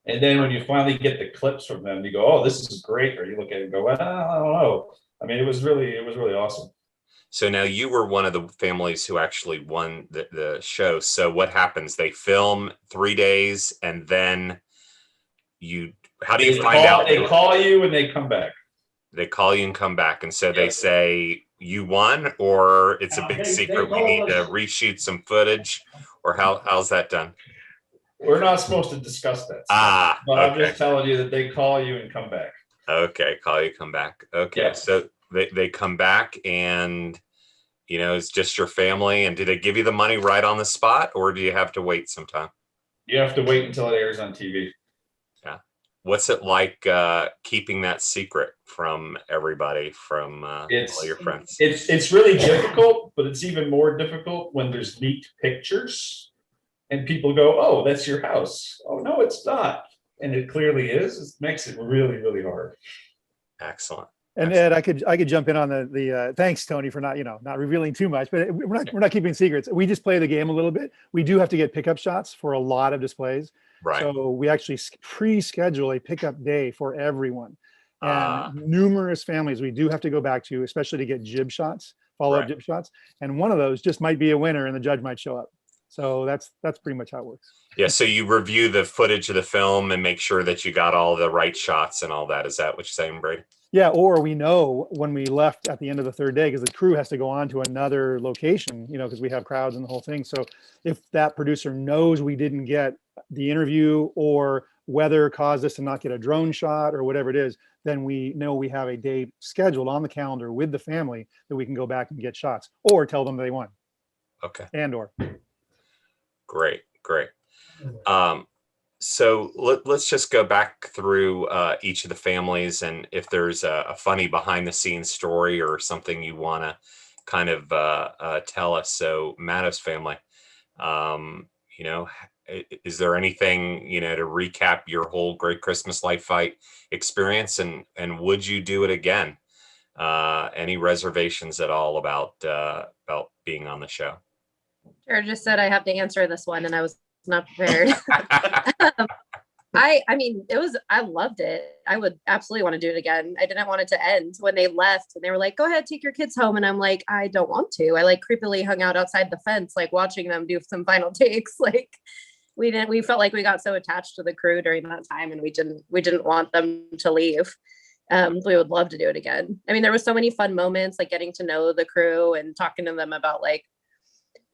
And then when you finally get the clips from them, you go, "Oh, this is great," or you look at it and go, "Well, I don't know." I mean, it was really awesome. So now you were one of the families who actually won the show. So what happens? They film 3 days, and then how do you find out? They call you and they come back. They call you and come back, and so they say you won, or it's a big secret. We need to reshoot some footage, or how's that done? We're not supposed to discuss that. But I'm just telling you that they call you and come back. Okay, call you, come back. Okay, yeah. So they come back, and it's just your family. And do they give you the money right on the spot, or do you have to wait some time? You have to wait until it airs on TV. Yeah. What's it like keeping that secret from everybody, from all your friends? It's really difficult, but it's even more difficult when there's leaked pictures and people go, "Oh, that's your house." "Oh, no, it's not." And it clearly is. It makes it really, really hard. Excellent. And Ed, I could jump in on the thanks, Tony, for not revealing too much, but we're not keeping secrets. We just play the game a little bit. We do have to get pickup shots for a lot of displays. Right. So we actually pre-schedule a pickup day for everyone. And numerous families we do have to go back to, especially to get jib shots, follow-up jib shots. And one of those just might be a winner and the judge might show up. So that's pretty much how it works. Yeah. So you review the footage of the film and make sure that you got all the right shots and all that. Is that what you're saying, Brady? Yeah. Or we know when we left at the end of the third day, because the crew has to go on to another location, because we have crowds and the whole thing. So if that producer knows we didn't get the interview, or weather caused us to not get a drone shot, or whatever it is, then we know we have a day scheduled on the calendar with the family that we can go back and get shots, or tell them they won. Okay. And/or. Great. So let's just go back through each of the families, and if there's a funny behind the scenes story or something you want to kind of tell us. So Matto's family, is there anything, to recap your whole Great Christmas Light Fight experience, and would you do it again? Any reservations at all about being on the show? Sure, just said I have to answer this one, and I was not prepared. I mean, I loved it. I would absolutely want to do it again. I didn't want it to end when they left, and they were like, "Go ahead, take your kids home." And I'm like, I don't want to. I creepily hung out outside the fence, watching them do some final takes. We felt like we got so attached to the crew during that time, and we didn't want them to leave. We would love to do it again. I mean, there was so many fun moments, getting to know the crew and talking to them about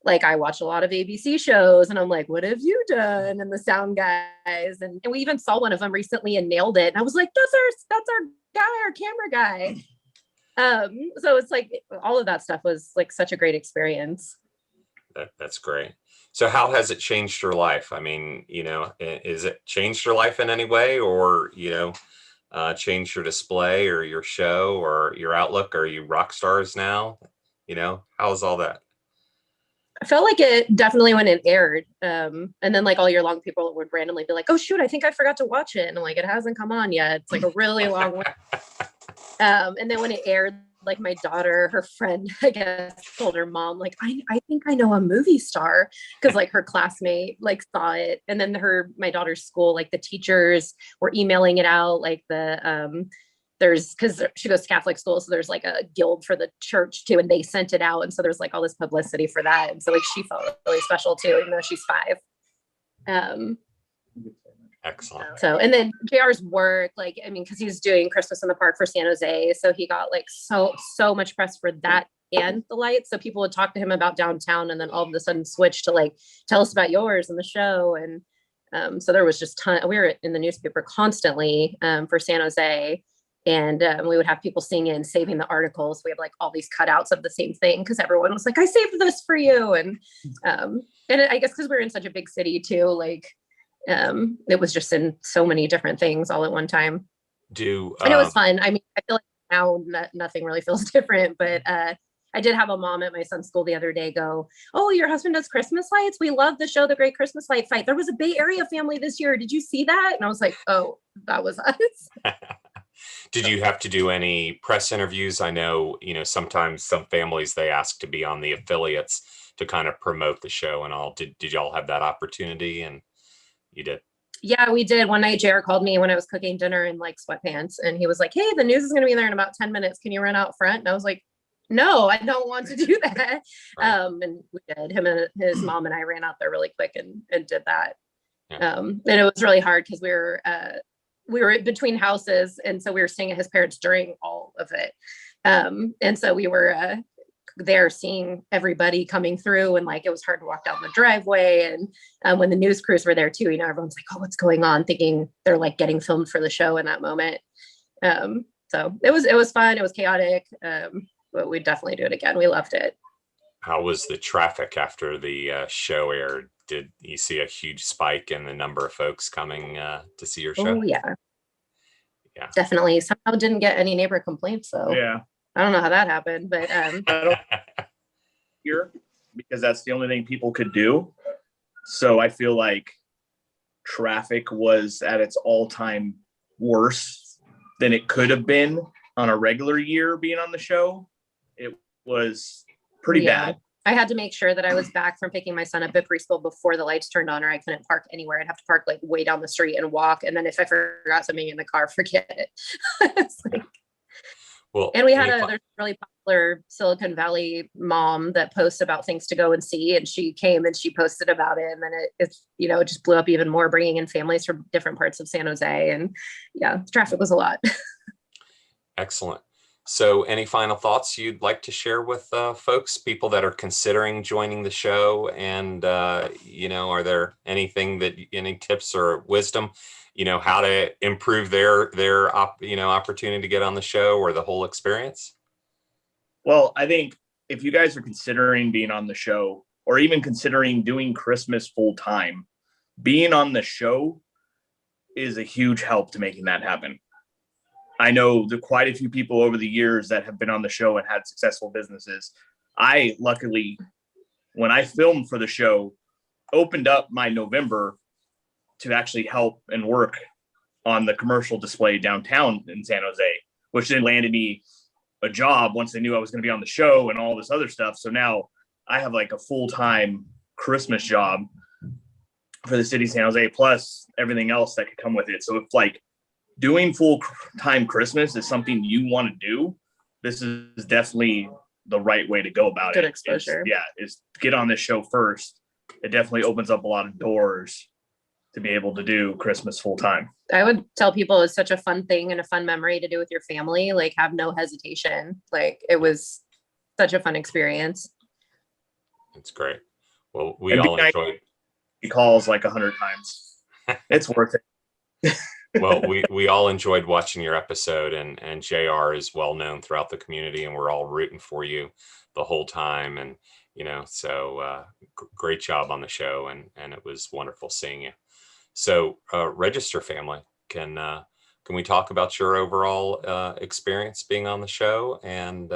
I watch a lot of ABC shows, and I'm like, "What have you done?" And the sound guys, and we even saw one of them recently and nailed it. And I was like, that's our guy, our camera guy. So it's all of that stuff was such a great experience. That's great. So how has it changed your life? I mean, is it changed your life in any way, or, changed your display or your show or your outlook? Are you rock stars now? How's all that? I felt like it definitely when it aired. And then like all year long, people would randomly be like, oh shoot, I think I forgot to watch it. And I'm like, it hasn't come on yet. It's like a really long way. And then when it aired, like my daughter, her friend, I guess, told her mom, like, I think I know a movie star, because like her classmate like saw it. And then my daughter's school, like the teachers were emailing it out, like because she goes to Catholic school, so there's like a guild for the church too, and they sent it out, and so there's like all this publicity for that, and so like she felt really special too, even though she's 5. Excellent. So, and then JR's work, like, I mean, because he was doing Christmas in the Park for San Jose, so he got like so much press for that and the lights. So people would talk to him about downtown, and then all of a sudden switch to like, tell us about yours and the show, and so there was just we were in the newspaper constantly for San Jose. And we would have people sing in, saving the articles. We had like all these cutouts of the same thing, because everyone was like, I saved this for you. And I guess because we were in such a big city too, like it was just in so many different things all at one time. And it was fun. I mean, I feel like now nothing really feels different, but I did have a mom at my son's school the other day go, oh, your husband does Christmas lights? We love the show, The Great Christmas Light Fight. There was a Bay Area family this year. Did you see that? And I was like, oh, that was us. Did you have to do any press interviews? I know, sometimes some families, they ask to be on the affiliates to kind of promote the show and all. Did y'all have that opportunity? And you did? Yeah, we did. One night, JR called me when I was cooking dinner in like sweatpants, and he was like, hey, the news is going to be there in about 10 minutes. Can you run out front? And I was like, no, I don't want to do that. Right. And we did. Him and his mom and I ran out there really quick and did that. Yeah. And it was really hard because we were between houses, and so we were staying at his parents during all of it. And so we were there seeing everybody coming through, and like it was hard to walk down the driveway. And when the news crews were there too, everyone's like, oh, what's going on? Thinking they're like getting filmed for the show in that moment. So it was fun. It was chaotic. But we'd definitely do it again. We loved it. How was the traffic after the show aired? Did you see a huge spike in the number of folks coming to see your show? Oh, yeah. Yeah. Definitely. Somehow didn't get any neighbor complaints. So yeah, I don't know how that happened, but I don't here because that's the only thing people could do. So I feel like traffic was at its all-time worst than it could have been on a regular year being on the show. It was pretty bad. I had to make sure that I was back from picking my son up at preschool before the lights turned on, or I couldn't park anywhere. I'd have to park like way down the street and walk. And then if I forgot something in the car, forget it. And we had there's a really popular Silicon Valley mom that posts about things to go and see. And she came and she posted about it. And then it just blew up even more, bringing in families from different parts of San Jose. And yeah, traffic was a lot. Excellent. So any final thoughts you'd like to share with folks, people that are considering joining the show? And, are there any tips or wisdom, how to improve their opportunity to get on the show or the whole experience? Well, I think if you guys are considering being on the show, or even considering doing Christmas full time, being on the show is a huge help to making that happen. I know quite a few people over the years that have been on the show and had successful businesses. I luckily, when I filmed for the show, opened up my November to actually help and work on the commercial display downtown in San Jose, which then landed me a job once they knew I was going to be on the show and all this other stuff. So now I have like a full-time Christmas job for the city of San Jose, plus everything else that could come with it. So if like doing full-time Christmas is something you want to do, this is definitely the right way to go about it. Good exposure. Is get on this show first. It definitely opens up a lot of doors to be able to do Christmas full-time. I would tell people it's such a fun thing and a fun memory to do with your family. Like, have no hesitation. Like, it was such a fun experience. It's great. Well, we all enjoyed. He calls like 100 times. It's worth it. Well, we all enjoyed watching your episode, and JR is well known throughout the community, and we're all rooting for you the whole time. And So great job on the show, and it was wonderful seeing you. So Register family, can we talk about your overall experience being on the show, and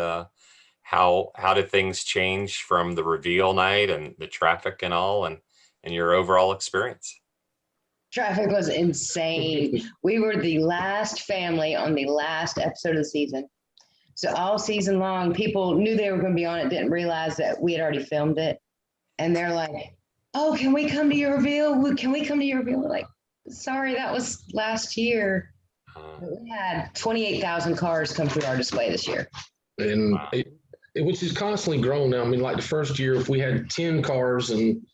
how did things change from the reveal night and the traffic and all, and your overall experience? Traffic was insane. We were the last family on the last episode of the season. So all season long, people knew they were going to be on it, didn't realize that we had already filmed it. And they're like, oh, can we come to your reveal? Can we come to your reveal? We're like, sorry, that was last year. We had 28,000 cars come through our display this year. And which is constantly grown now. I mean, like the first year, if we had 10 cars, and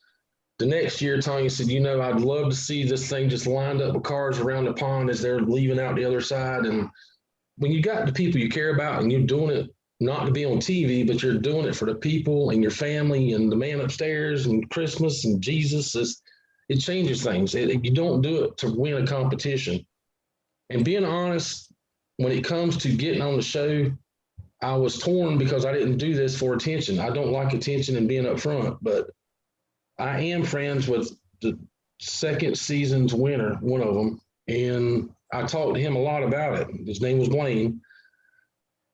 the next year, Tanya said, I'd love to see this thing just lined up with cars around the pond as they're leaving out the other side. And when you got the people you care about and you're doing it not to be on TV, but you're doing it for the people and your family and the man upstairs and Christmas and Jesus, it changes things. You don't do it to win a competition. And being honest, when it comes to getting on the show, I was torn because I didn't do this for attention. I don't like attention and being up front, but I am friends with the second season's winner, one of them, and I talked to him a lot about it. His name was Blaine.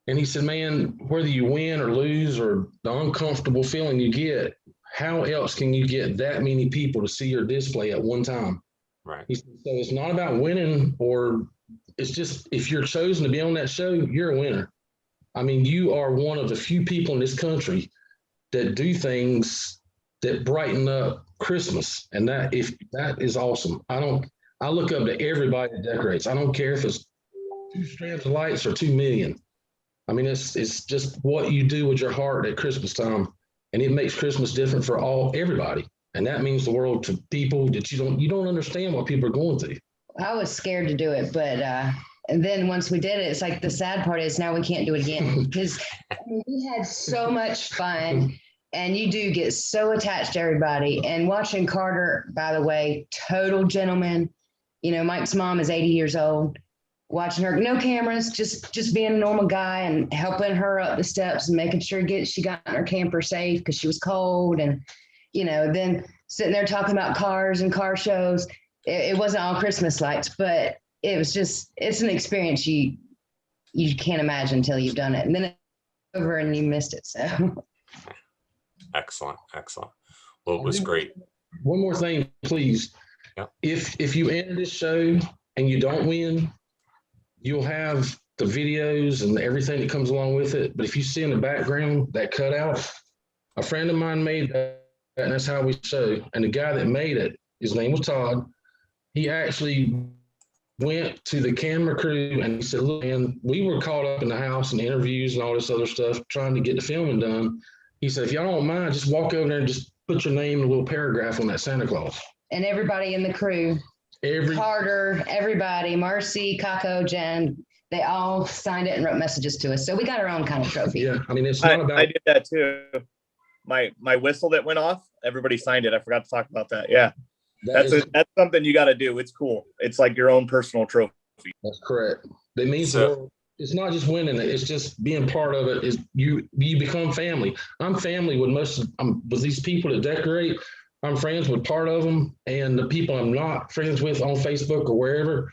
And he said, man, whether you win or lose or the uncomfortable feeling you get, how else can you get that many people to see your display at one time? Right. He said, so it's not about winning, or it's just, if you're chosen to be on that show, you're a winner. I mean, you are one of the few people in this country that do things that brighten up Christmas. And that is awesome. I look up to everybody that decorates. I don't care if it's 2 strands of lights or 2 million. I mean, it's just what you do with your heart at Christmas time, and it makes Christmas different for everybody. And that means the world to people that you don't understand what people are going through. I was scared to do it, but and then once we did it, it's like the sad part is now we can't do it again, because we had so much fun, and you do get so attached to everybody. And watching Carter, by the way, total gentleman. Mike's mom is 80 years old. Watching her, no cameras, just being a normal guy and helping her up the steps and making sure she got in her camper safe because she was cold. And, then sitting there talking about cars and car shows. It wasn't all Christmas lights, but it was it's an experience you can't imagine until you've done it. And then it's over and you missed it. So. Excellent. Well, it was great. One more thing, please. Yeah. If you enter this show and you don't win, you'll have the videos and everything that comes along with it. But if you see in the background that cutout, a friend of mine made that, and that's how we show. And the guy that made it, his name was Todd. He actually went to the camera crew and he said, look, man, we were caught up in the house and interviews and all this other stuff, trying to get the filming done. He said, if y'all don't mind, just walk over there and just put your name in a little paragraph on that Santa Claus. And everybody in the crew, Carter, everybody, Marcy, Kako, Jen, they all signed it and wrote messages to us. So we got our own kind of trophy. Yeah, I mean, it's not about. I did that too. My whistle that went off, everybody signed it. I forgot to talk about that. Yeah, that's something you got to do. It's cool. It's like your own personal trophy. That's correct. That means it's not just winning it. It's just being part of it. Is you become family. I'm family with with these people that decorate. I'm friends with part of them, and the people I'm not friends with on Facebook or wherever,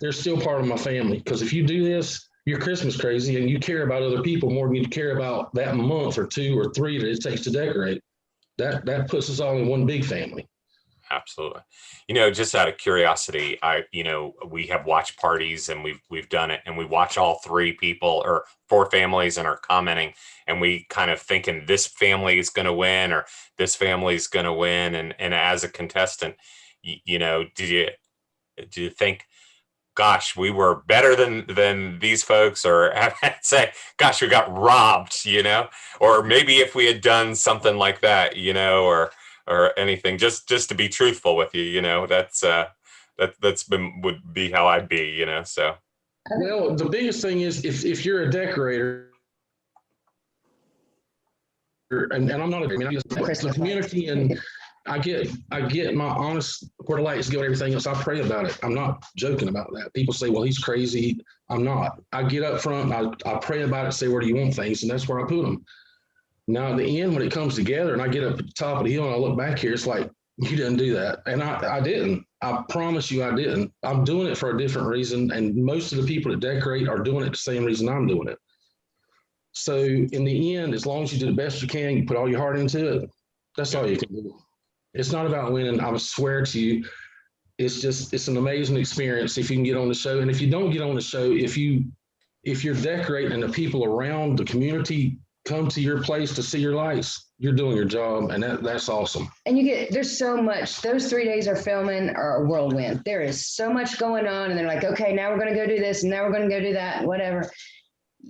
they're still part of my family. Because if you do this, you're Christmas crazy and you care about other people more than you care about that month or 2 or 3 that it takes to decorate. That puts us all in one big family. Absolutely. Just out of curiosity, we have watch parties and we've done it, and we watch all 3 people or 4 families and are commenting, and we kind of thinking this family is going to win or this family is going to win. And as a contestant, do you think, gosh, we were better than these folks, or say, gosh, we got robbed, or maybe if we had done something like that, or anything, just to be truthful with you, that's would be how I'd be, so. Well, the biggest thing is if you're a decorator, and I'm not the community, and I get my honest where the lights go and everything else. I pray about it. I'm not joking about that. People say, well, he's crazy. I'm not. I get up front, I pray about it, say, where do you want things? And that's where I put them. Now at the end, when it comes together and I get up at the top of the hill and I look back here, it's like, you didn't do that. And I didn't. I promise you I didn't. I'm doing it for a different reason. And most of the people that decorate are doing it the same reason I'm doing it. So in the end, as long as you do the best you can, you put all your heart into it, that's all you can do. It's not about winning. I swear to you, it's an amazing experience if you can get on the show. And if you don't get on the show, if you're decorating and the people around the community come to your place to see your lights, you're doing your job, and that's awesome. And there's so much. Those 3 days are filming are a whirlwind. There is so much going on, and they're like, okay, now we're going to go do this, and now we're going to go do that, and whatever.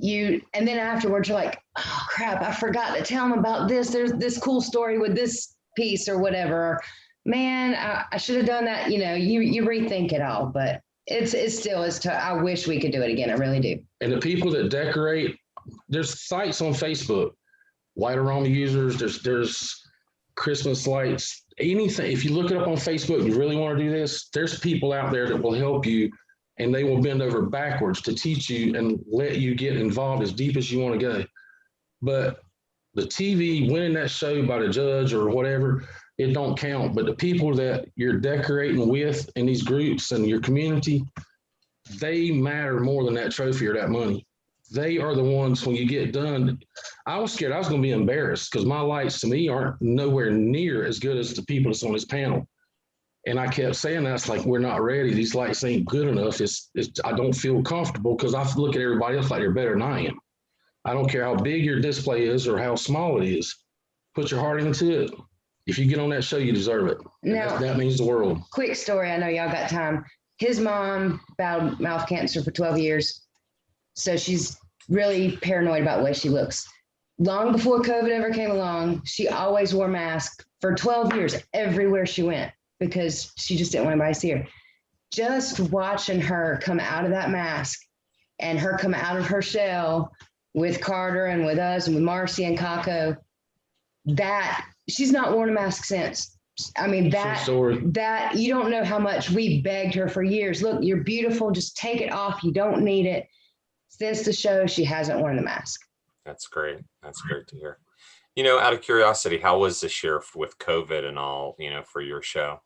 And then afterwards, you're like, oh crap, I forgot to tell them about this. There's this cool story with this piece or whatever. Man, I should have done that. You rethink it all, but it's still I wish we could do it again. I really do. And the people that decorate, there's sites on Facebook, light aroma users, there's Christmas lights, anything. If you look it up on Facebook, you really want to do this, there's people out there that will help you, and they will bend over backwards to teach you and let you get involved as deep as you want to go. But the TV, winning that show by the judge or whatever, it don't count. But the people that you're decorating with in these groups and your community, they matter more than that trophy or that money. They are the ones, when you get done. I was scared I was going to be embarrassed because my lights to me aren't nowhere near as good as the people that's on this panel. And I kept saying that's like, we're not ready. These lights ain't good enough. I don't feel comfortable because I look at everybody else like they're better than I am. I don't care how big your display is or how small it is. Put your heart into it. If you get on that show, you deserve it. Now, that means the world. Quick story. I know y'all got time. His mom battled mouth cancer for 12 years. So she's really paranoid about the way she looks. Long before COVID ever came along, she always wore masks for 12 years everywhere she went because she just didn't want anybody to see her. Just watching her come out of that mask and her come out of her shell with Carter and with us and with Marcy and Kako, that she's not worn a mask since. I mean, that you don't know how much we begged her for years. Look, you're beautiful. Just take it off. You don't need it. Since the show, she hasn't worn the mask. That's great. That's great to hear. Out of curiosity, how was this year with COVID and all, for your show?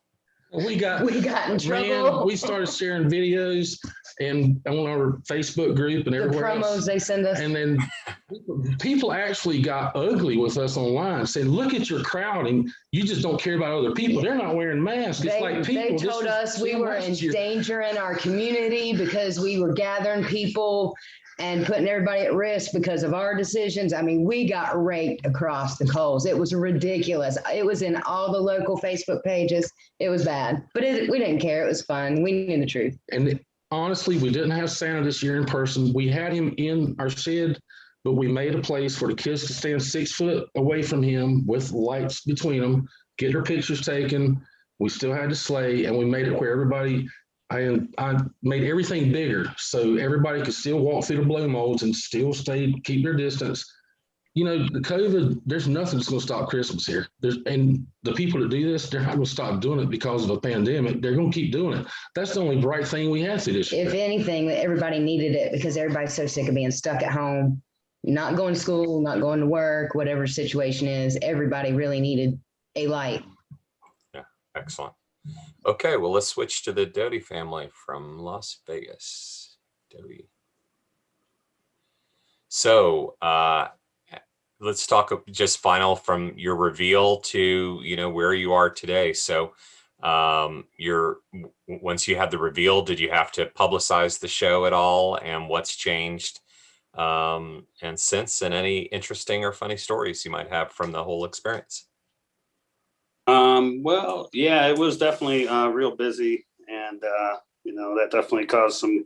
We got in trouble. We started sharing videos and on our Facebook group and everywhere the promos else. They send us. And then people actually got ugly with us online, saying, look at your crowd and you just don't care about other people. They're not wearing masks. It's like people. They told us we were endangering our community because we were gathering people and putting everybody at risk because of our decisions. I mean, we got raked across the coals. It was ridiculous. It was in all the local Facebook pages. It was bad, but we didn't care. It was fun. We knew the truth. And honestly, we didn't have Santa this year in person. We had him in our shed, but we made a place for the kids to stand 6 foot away from him with lights between them, get their pictures taken. We still had the sleigh, and we made it where everybody, I made everything bigger so everybody could still walk through the blow molds and still keep their distance. The COVID, there's nothing that's going to stop Christmas here. And the people that do this, they're not going to stop doing it because of a pandemic. They're going to keep doing it. That's the only bright thing we had through this year. If anything, everybody needed it because everybody's so sick of being stuck at home, not going to school, not going to work, whatever situation is. Everybody really needed a light. Yeah, excellent. Okay, well, let's switch to the Doty family from Las Vegas. Doty. So let's talk just final from your reveal to, where you are today. So once you had the reveal, did you have to publicize the show at all, and what's changed and since, and any interesting or funny stories you might have from the whole experience? Well, yeah, it was definitely real busy, and that definitely caused some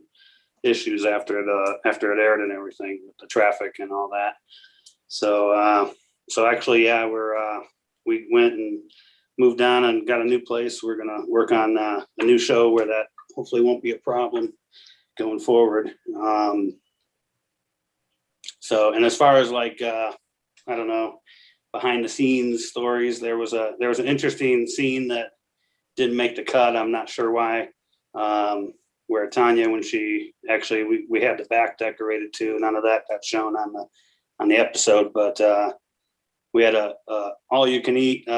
issues after it aired and everything with the traffic and all that. So actually, yeah, we went and moved on and got a new place. We're gonna work on a new show where that hopefully won't be a problem going forward. And as far as I don't know, behind the scenes stories, there was an interesting scene that didn't make the cut. I'm not sure why. Where Tanya, when she actually, we had the back decorated too. None of that got shown on the episode, but we had a all you can eat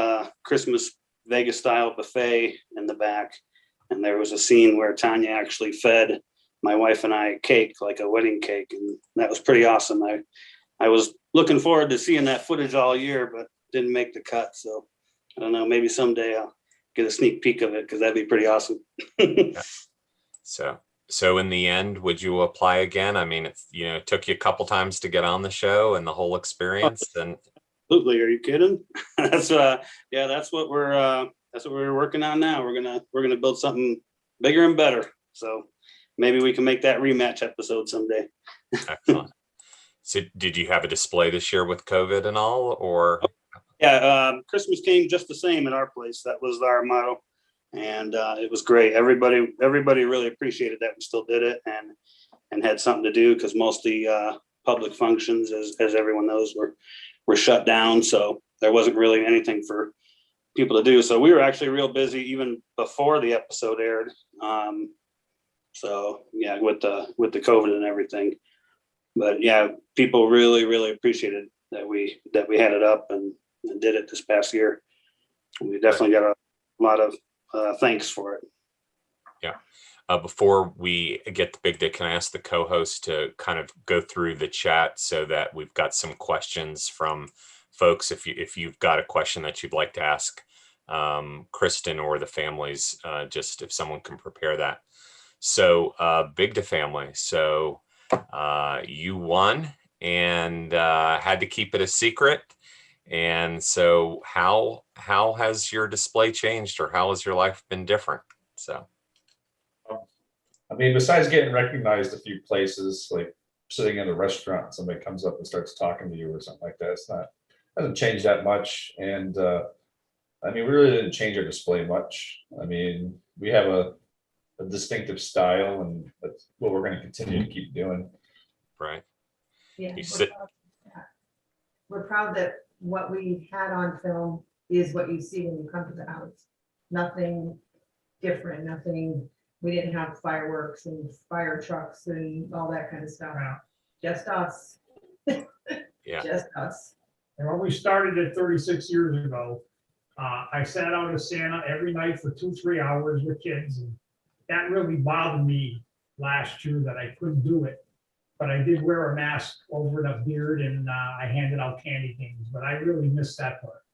Christmas Vegas style buffet in the back. And there was a scene where Tanya actually fed my wife and I cake, like a wedding cake. And that was pretty awesome. I was looking forward to seeing that footage all year, but didn't make the cut. So I don't know, maybe someday I'll get a sneak peek of it, because that'd be pretty awesome. So in the end, would you apply again? I mean, it took you a couple times to get on the show and the whole experience. And Absolutely. Are you kidding? That's what we're working on now. We're gonna build something bigger and better. So maybe we can make that rematch episode someday. excellent. So did you have a display this year with COVID and all, or? Yeah, Christmas came just the same at our place. That was our motto, and it was great. Everybody really appreciated that we still did it and had something to do, because most of the public functions, as everyone knows, were shut down. So there wasn't really anything for people to do. So we were actually real busy even before the episode aired. So yeah, with the COVID and everything. But yeah, people really appreciated that we had it up and did it this past year. We definitely got a lot of thanks for it. Yeah. Before we get to Big Day, can I ask the co-host to kind of go through the chat so that we've got some questions from folks? If you've got a question that you'd like to ask Kristen or the families, just if someone can prepare that. So Big Day family. So you won and had to keep it a secret. And so how has your display changed, or how has your life been different? So. I mean, besides getting recognized a few places, like sitting in a restaurant, somebody comes up and starts talking to you or something like that, hasn't changed that much. And I mean, we really didn't change our display much. I mean, we have a distinctive style, and that's what we're going to continue to keep doing. Right. Yeah, we're proud that what we had on film is what you see when you come to the house. Nothing different, nothing. We didn't have fireworks and fire trucks and all that kind of stuff. Just us. Yeah. Just us. And when we started it 36 years ago, I sat out as Santa every night for 2-3 hours with kids. And that really bothered me last year that I couldn't do it. But I did wear a mask over the beard, and I handed out candy canes. But I really missed that part.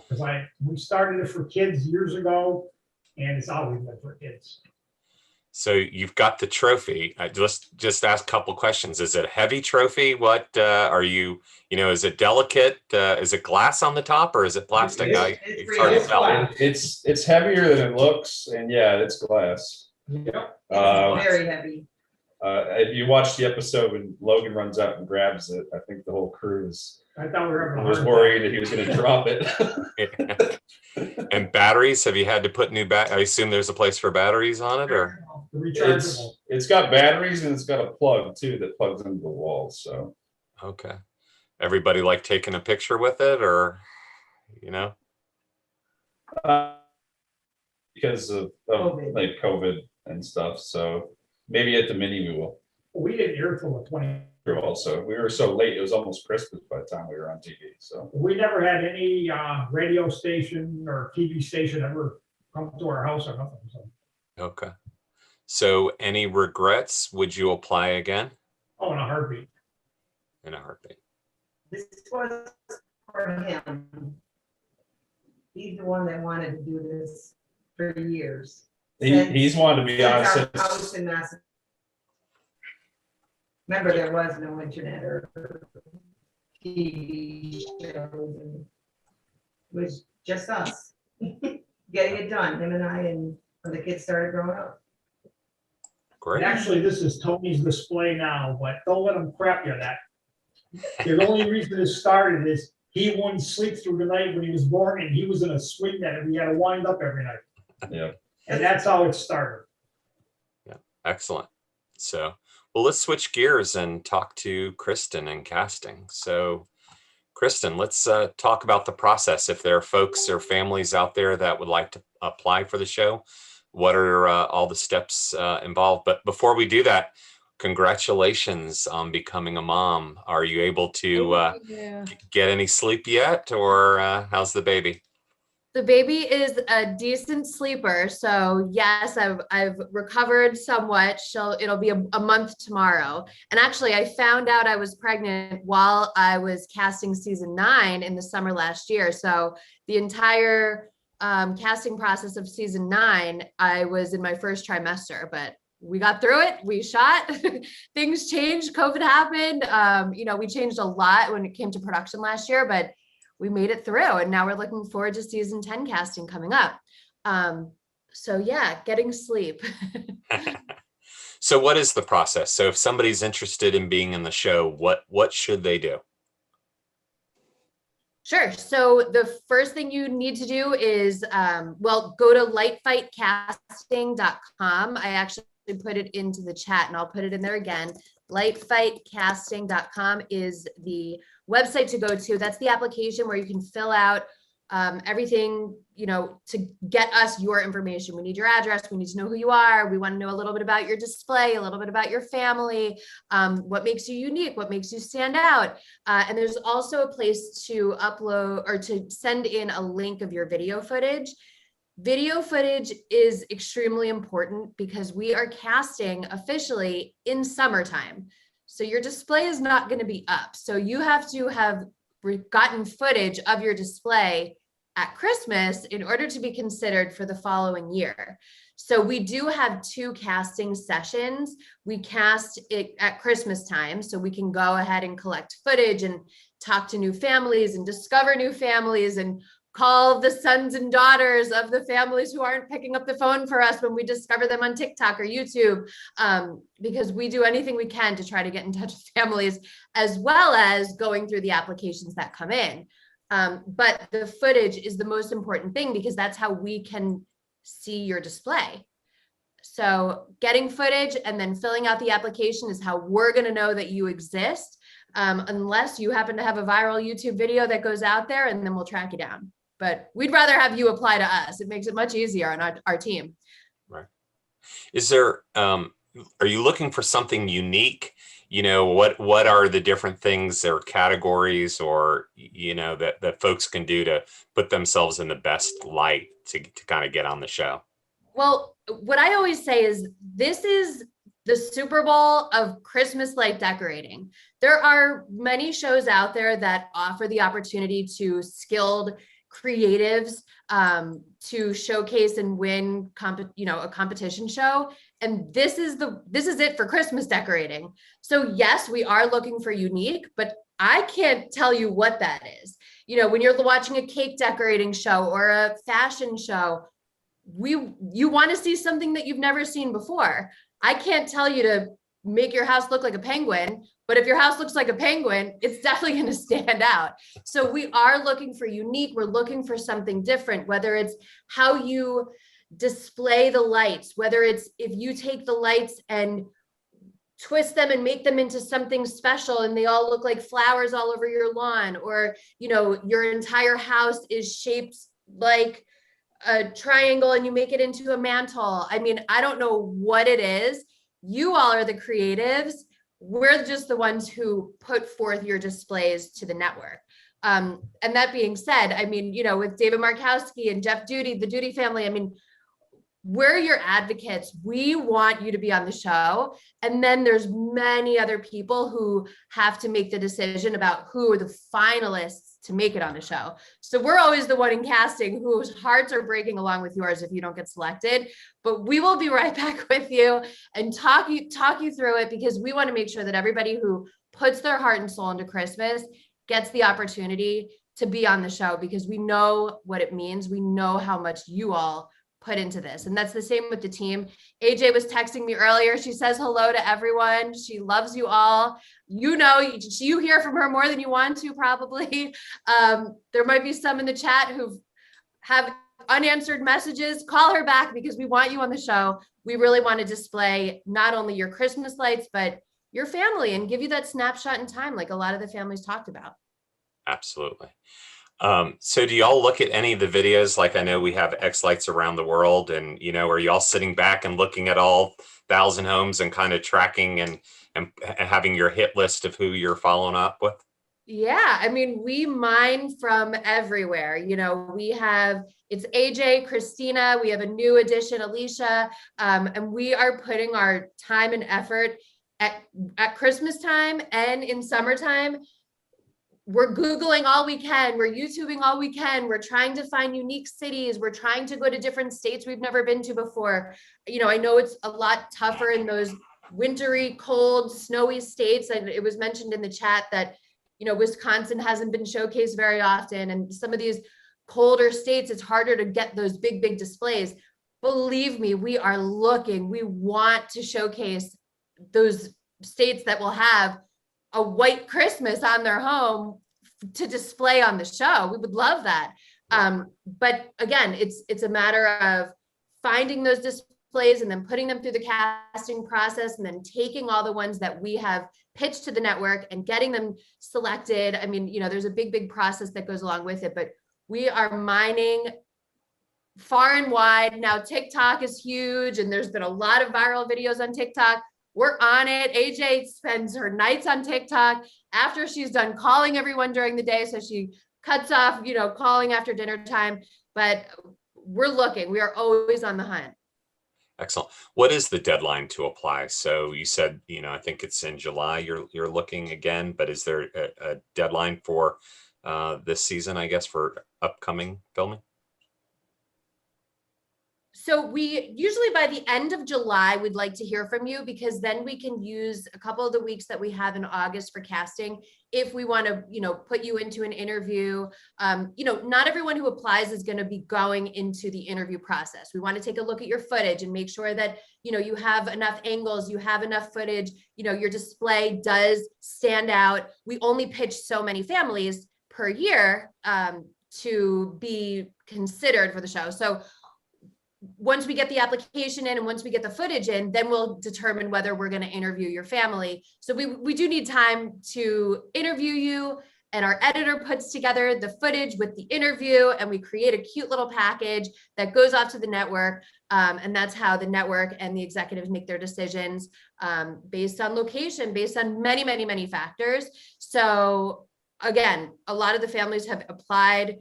Because we started it for kids years ago, and it's always been for kids. So you've got the trophy. I just ask a couple questions. Is it a heavy trophy? What are you? Is it delicate? Is it glass on the top, or is it plastic? It's hard to tell. It's heavier than it looks, and yeah, it's glass. Yep. It's very heavy. If you watch the episode when Logan runs out and grabs it, I think the whole crew was worried that he was going to drop it. And batteries? Have you had to put new I assume there's a place for batteries on it, or? It's got batteries, and it's got a plug too that plugs into the wall. So. Okay. Everybody like taking a picture with it, or, because of like COVID and stuff. So maybe at the mini we will. We didn't hear till the 20. Also, we were so late; it was almost Christmas by the time we were on TV. So we never had any radio station or TV station ever come to our house or nothing. So. Okay. So, any regrets? Would you apply again? Oh, in a heartbeat. In a heartbeat. This was for him. He's the one that wanted to do this for years. He's wanted to be on since our house in Massachusetts. Remember, there was no internet or TV shows. And it was just us getting it done, him and I, and when the kids started growing up. Great. And actually, this is Tony's display now, but don't let him crap you that. The only reason it started is he wouldn't sleep through the night when he was born, and he was in a swing net, and we had to wind up every night. Yeah. And that's how it started. Yeah, excellent. So, well, let's switch gears and talk to Kristen and casting. So, Kristen, let's talk about the process. If there are folks or families out there that would like to apply for the show, what are all the steps involved? But before we do that, congratulations on becoming a mom. Are you able to Yeah. get any sleep yet, or how's the baby? The baby is a decent sleeper, so yes, I've recovered somewhat. It'll be a month tomorrow. And actually, I found out I was pregnant while I was casting season 9 in the summer last year. So the entire casting process of season 9, I was in my first trimester, but we got through it. We shot. Things changed. COVID happened. We changed a lot when it came to production last year, but we made it through, and now we're looking forward to season 10 casting coming up. So yeah, getting sleep. So what is the process? So if somebody's interested in being in the show, what should they do? Sure. So the first thing you need to do is, go to lightfightcasting.com. I actually put it into the chat, and I'll put it in there again. Lightfightcasting.com is the website to go to. That's the application where you can fill out everything, to get us your information. We need your address. We need to know who you are. We want to know a little bit about your display, a little bit about your family, what makes you unique, what makes you stand out. And there's also a place to upload or to send in a link of your video footage. Video footage is extremely important because we are casting officially in summertime. So your display is not going to be up. So you have to have gotten footage of your display at Christmas in order to be considered for the following year. So we do have 2 casting sessions. We cast it at Christmas time, so we can go ahead and collect footage and talk to new families and discover new families and call the sons and daughters of the families who aren't picking up the phone for us when we discover them on TikTok or YouTube, because we do anything we can to try to get in touch with families, as well as going through the applications that come in. But the footage is the most important thing because that's how we can see your display. So getting footage and then filling out the application is how we're going to know that you exist, unless you happen to have a viral YouTube video that goes out there, and then we'll track you down. But we'd rather have you apply to us. It makes it much easier on our team. Right. Is there, are you looking for something unique? What are the different things or categories or, that folks can do to put themselves in the best light to kind of get on the show? Well, what I always say is this is the Super Bowl of Christmas light decorating. There are many shows out there that offer the opportunity to skilled creatives to showcase and win a competition show, and this is it for Christmas decorating. So yes, we are looking for unique, but I can't tell you what that is. When you're watching a cake decorating show or a fashion show, you want to see something that you've never seen before. I can't tell you to make your house look like a penguin, but if your house looks like a penguin, it's definitely going to stand out. So we are looking for unique. We're looking for something different, whether it's how you display the lights, whether it's if you take the lights and twist them and make them into something special and they all look like flowers all over your lawn, or, your entire house is shaped like a triangle and you make it into a mantle. I mean, I don't know what it is. You all are the creatives. We're just the ones who put forth your displays to the network. And that being said, I mean, with David Markowski and Jeff Duty, the Duty family, I mean, we're your advocates. We want you to be on the show. And then there's many other people who have to make the decision about who are the finalists to make it on the show. So we're always the one in casting whose hearts are breaking along with yours if you don't get selected. But we will be right back with you and talk you through it, because we want to make sure that everybody who puts their heart and soul into Christmas gets the opportunity to be on the show, because we know what it means. We know how much you all put into this. And that's the same with the team. AJ was texting me earlier. She says hello to everyone. She loves you all. You hear from her more than you want to, probably. There might be some in the chat who have unanswered messages. Call her back, because we want you on the show. We really want to display not only your Christmas lights, but your family, and give you that snapshot in time, like a lot of the families talked about. Absolutely. So do y'all look at any of the videos? Like I know we have X Lights Around the World, and are y'all sitting back and looking at all 1,000 homes and kind of tracking and having your hit list of who you're following up with? Yeah, I mean, we mine from everywhere. It's AJ, Christina, we have a new addition, Alicia, and we are putting our time and effort at Christmas time and in summertime. We're Googling all we can. We're YouTubing all we can. We're trying to find unique cities. We're trying to go to different states we've never been to before. I know it's a lot tougher in those wintry, cold, snowy states. And it was mentioned in the chat that, Wisconsin hasn't been showcased very often. And some of these colder states, it's harder to get those big, big displays. Believe me, we are looking. We want to showcase those states that will have a white Christmas on their home to display on the show. We would love that. But again, it's a matter of finding those displays and then putting them through the casting process and then taking all the ones that we have pitched to the network and getting them selected. I mean, there's a big, big process that goes along with it, but we are mining far and wide. Now, TikTok is huge, and there's been a lot of viral videos on TikTok. We're on it. AJ spends her nights on TikTok after she's done calling everyone during the day. So she cuts off, calling after dinner time, but we're looking. We are always on the hunt. Excellent. What is the deadline to apply? So you said, I think it's in July you're looking again, but is there a deadline for this season, I guess, for upcoming filming? So we usually by the end of July, we'd like to hear from you, because then we can use a couple of the weeks that we have in August for casting. If we want to, put you into an interview, not everyone who applies is going to be going into the interview process. We want to take a look at your footage and make sure that, you have enough angles, you have enough footage, your display does stand out. We only pitch so many families per year to be considered for the show. So once we get the application in and once we get the footage in, then we'll determine whether we're going to interview your family. So we do need time to interview you, and our editor puts together the footage with the interview, and we create a cute little package that goes off to the network. And that's how the network and the executives make their decisions based on location, based on many, many, many factors. So again, a lot of the families have applied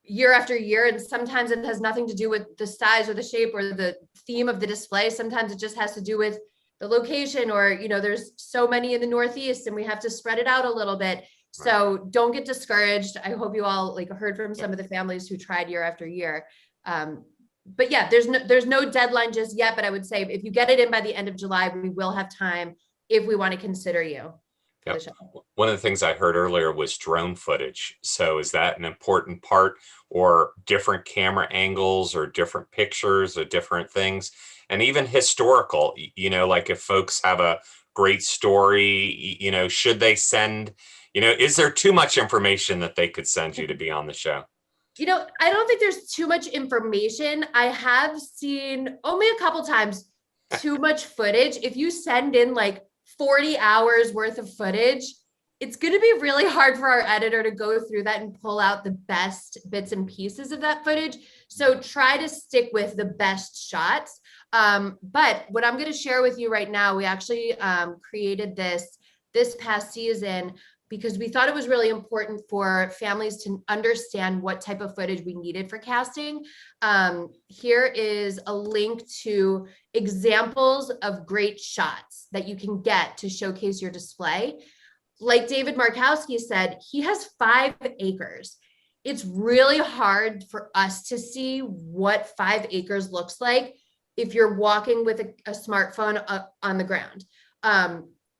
year after year, and sometimes it has nothing to do with the size or the shape or the theme of the display. Sometimes it just has to do with the location, or there's so many in the Northeast and we have to spread it out a little bit. So don't get discouraged. I hope you all heard from some of the families who tried year after year. But yeah, there's no deadline just yet, but I would say if you get it in by the end of July, we will have time if we want to consider you. Yep. One of the things I heard earlier was drone footage. So is that an important part, or different camera angles or different pictures or different things? And even historical, like if folks have a great story, should they send, is there too much information that they could send you to be on the show? I don't think there's too much information. I have seen only a couple times too much footage. If you send in 40 hours worth of footage, it's going to be really hard for our editor to go through that and pull out the best bits and pieces of that footage. So try to stick with the best shots. But what I'm going to share with you right now, we actually created this past season because we thought it was really important for families to understand what type of footage we needed for casting. Here is a link to examples of great shots that you can get to showcase your display. Like David Markowski said, he has 5 acres. It's really hard for us to see what 5 acres looks like if you're walking with a smartphone on the ground.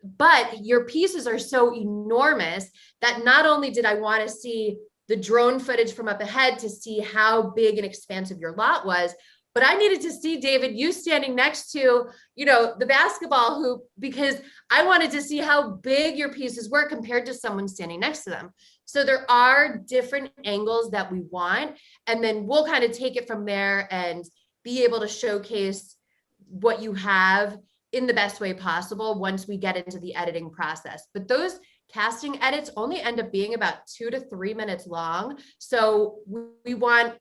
But your pieces are so enormous that not only did I want to see the drone footage from up ahead to see how big and expansive your lot was, but I needed to see, David, you standing next to, the basketball hoop, because I wanted to see how big your pieces were compared to someone standing next to them. So there are different angles that we want, and then we'll kind of take it from there and be able to showcase what you have in the best way possible once we get into the editing process. But those casting edits only end up being about 2 to 3 minutes long. So we want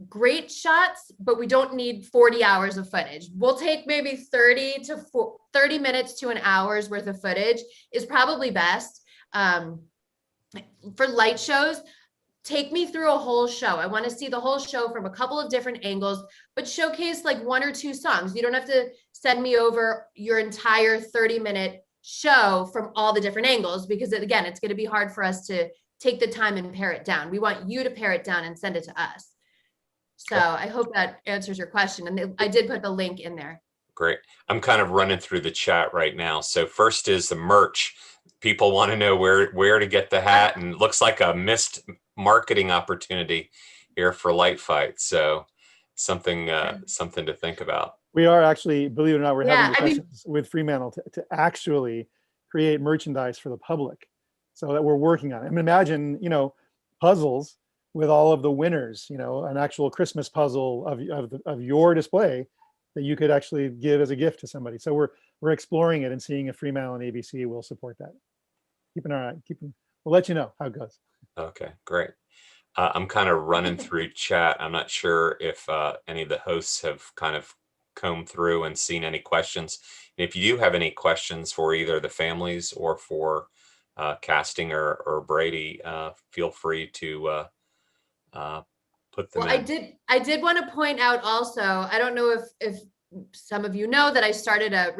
great shots, but we don't need 40 hours of footage. We'll take maybe 30 minutes to an hour's worth of footage is probably best. For light shows, take me through a whole show. I want to see the whole show from a couple of different angles, but showcase like 1 or 2 songs. You don't have to send me over your entire 30-minute show from all the different angles, because again, it's going to be hard for us to take the time and pare it down. We want you to pare it down and send it to us. So I hope that answers your question. And I did put the link in there. Great. I'm kind of running through the chat right now. So first is the merch. People want to know where to get the hat, and it looks like a missed marketing opportunity here for Light Fight. So something to think about. We are actually, believe it or not, we're having discussions with Fremantle to actually create merchandise for the public. So that we're working on it. I mean, imagine, puzzles with all of the winners, an actual Christmas puzzle of your display that you could actually give as a gift to somebody. So we're exploring it and seeing if Fremantle and ABC will support that. Keep an eye, we'll let you know how it goes. Okay, great. I'm kind of running through chat. I'm not sure if any of the hosts have kind of combed through and seen any questions. And if you do have any questions for either the families or for casting or Brady, feel free to put them in. I did want to point out also, I don't know if some of you know that I started a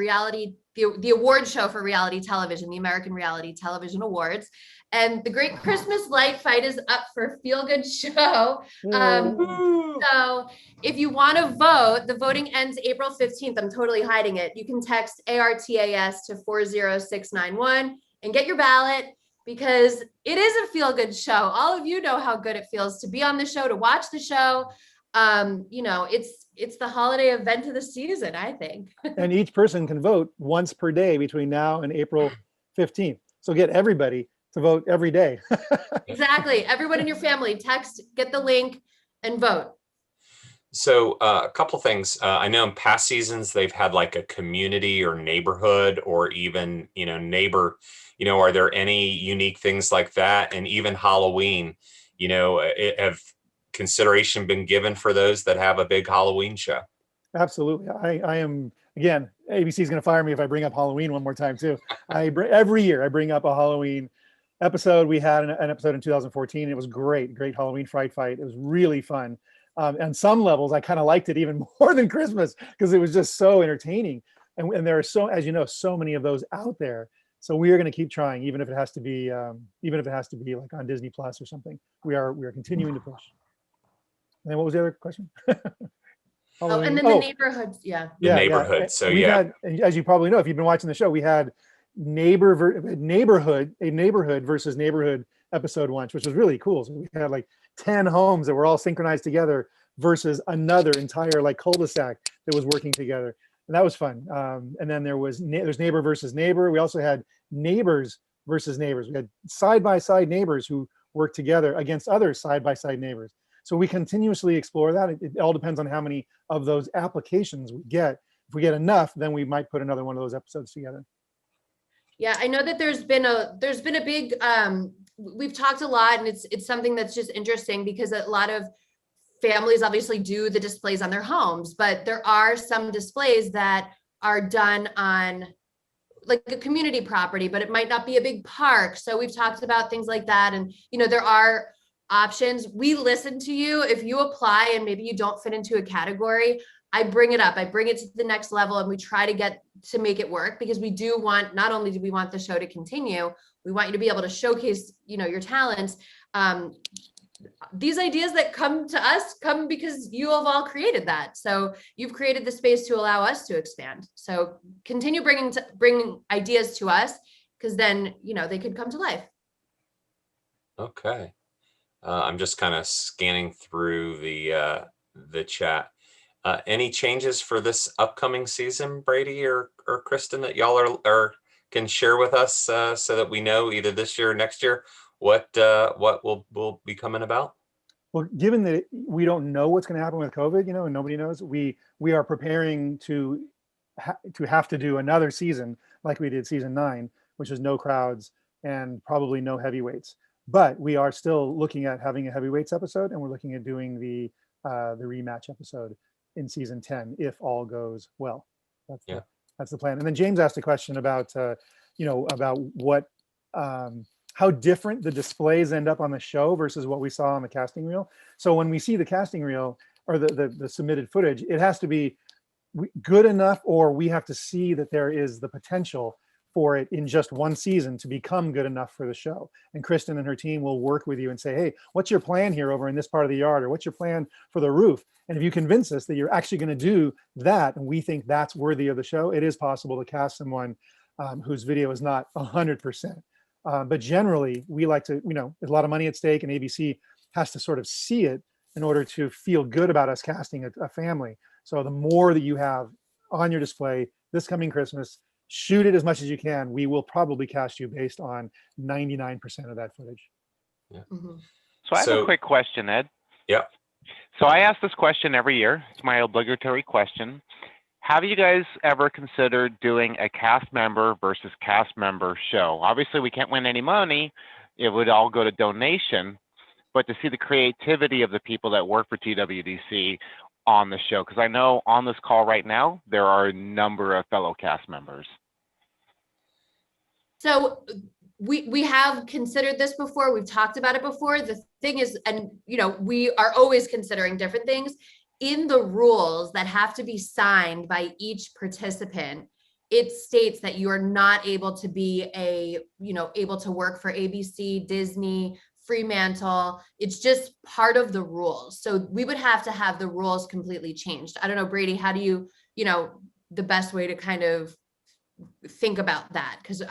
the award show for reality television, the American Reality Television Awards. And the Great Christmas Light Fight is up for Feel Good Show. So if you want to vote, the voting ends April 15th. I'm totally hiding it. You can text ARTAS to 40691 and get your ballot, because it is a feel good show. All of you know how good it feels to be on the show, to watch the show. It's the holiday event of the season, I think. And each person can vote once per day between now and April 15th. So get everybody to vote every day. Exactly. Everyone in your family, text, get the link, and vote. So a couple things. I know in past seasons they've had like a community or neighborhood, or even neighbor. Are there any unique things like that? And even Halloween, have consideration been given for those that have a big Halloween show? Absolutely. I am, again, ABC is going to fire me if I bring up Halloween one more time too. Every year I bring up a Halloween episode. We had an episode in 2014. It was great Halloween Fright Fight. It was really fun. On some levels, I kind of liked it even more than Christmas, because it was just so entertaining. And there are as you know, so many of those out there. So we are going to keep trying, even if it has to be like on Disney Plus or something. We are continuing to push. And then what was the other question? And then the neighborhoods, The neighborhood. Yeah. So we had, as you probably know, if you've been watching the show, we had neighborhood versus neighborhood episode once, which was really cool. So we had like 10 homes that were all synchronized together versus another entire like cul-de-sac that was working together. And that was fun. And then there's neighbor versus neighbor. We also had neighbors versus neighbors. We had side-by-side neighbors who worked together against other side-by-side neighbors. So we continuously explore that. It all depends on how many of those applications we get. If we get enough, then we might put another one of those episodes together. Yeah, I know that there's been a big, we've talked a lot, and it's something that's just interesting, because a lot of families obviously do the displays on their homes, but there are some displays that are done on like a community property, but it might not be a big park. So we've talked about things like that. And, there are options. We listen to you. If you apply and maybe you don't fit into a category, I bring it up. I bring it to the next level, and we try to make it work, because we do want, not only do we want the show to continue, we want you to be able to showcase, your talents. These ideas that come to us come because you have all created that. So you've created the space to allow us to expand. So continue bringing ideas to us, because then, they could come to life. Okay. I'm just kind of scanning through the chat. Any changes for this upcoming season, Brady or Kristen, that y'all can share with us, so that we know either this year or next year what will be coming about? Well, given that we don't know what's going to happen with COVID, and nobody knows, we are preparing to have to do another season like we did season 9, which is no crowds, and probably no heavyweights. But we are still looking at having a heavyweights episode, and we're looking at doing the rematch episode in season 10 if all goes well. That's the plan. And then James asked a question about about what how different the displays end up on the show versus what we saw on the casting reel. So when we see the casting reel or the submitted footage, it has to be good enough, or we have to see that there is the potential for it in just one season to become good enough for the show. And Kristen and her team will work with you and say, hey, what's your plan here over in this part of the yard? Or what's your plan for the roof? And if you convince us that you're actually going to do that, and we think that's worthy of the show, it is possible to cast someone whose video is not 100%. But generally, we like to, there's a lot of money at stake, and ABC has to sort of see it in order to feel good about us casting a family. So the more that you have on your display this coming Christmas, shoot it as much as you can. We will probably cast you based on 99% of that footage. Yeah. So I have a quick question, Ed. Yeah. So I ask this question every year. It's my obligatory question. Have you guys ever considered doing a cast member versus cast member show? Obviously, we can't win any money. It would all go to donation. But to see the creativity of the people that work for TWDC on the show, because I know on this call right now, there are a number of fellow cast members. So we have considered this before. We've talked about it before. The thing is, and we are always considering different things. In the rules that have to be signed by each participant, it states that you are not able to be able to work for ABC, Disney, Fremantle. It's just part of the rules. So we would have to have the rules completely changed. I don't know, Brady, how do you, the best way to kind of think about that? Because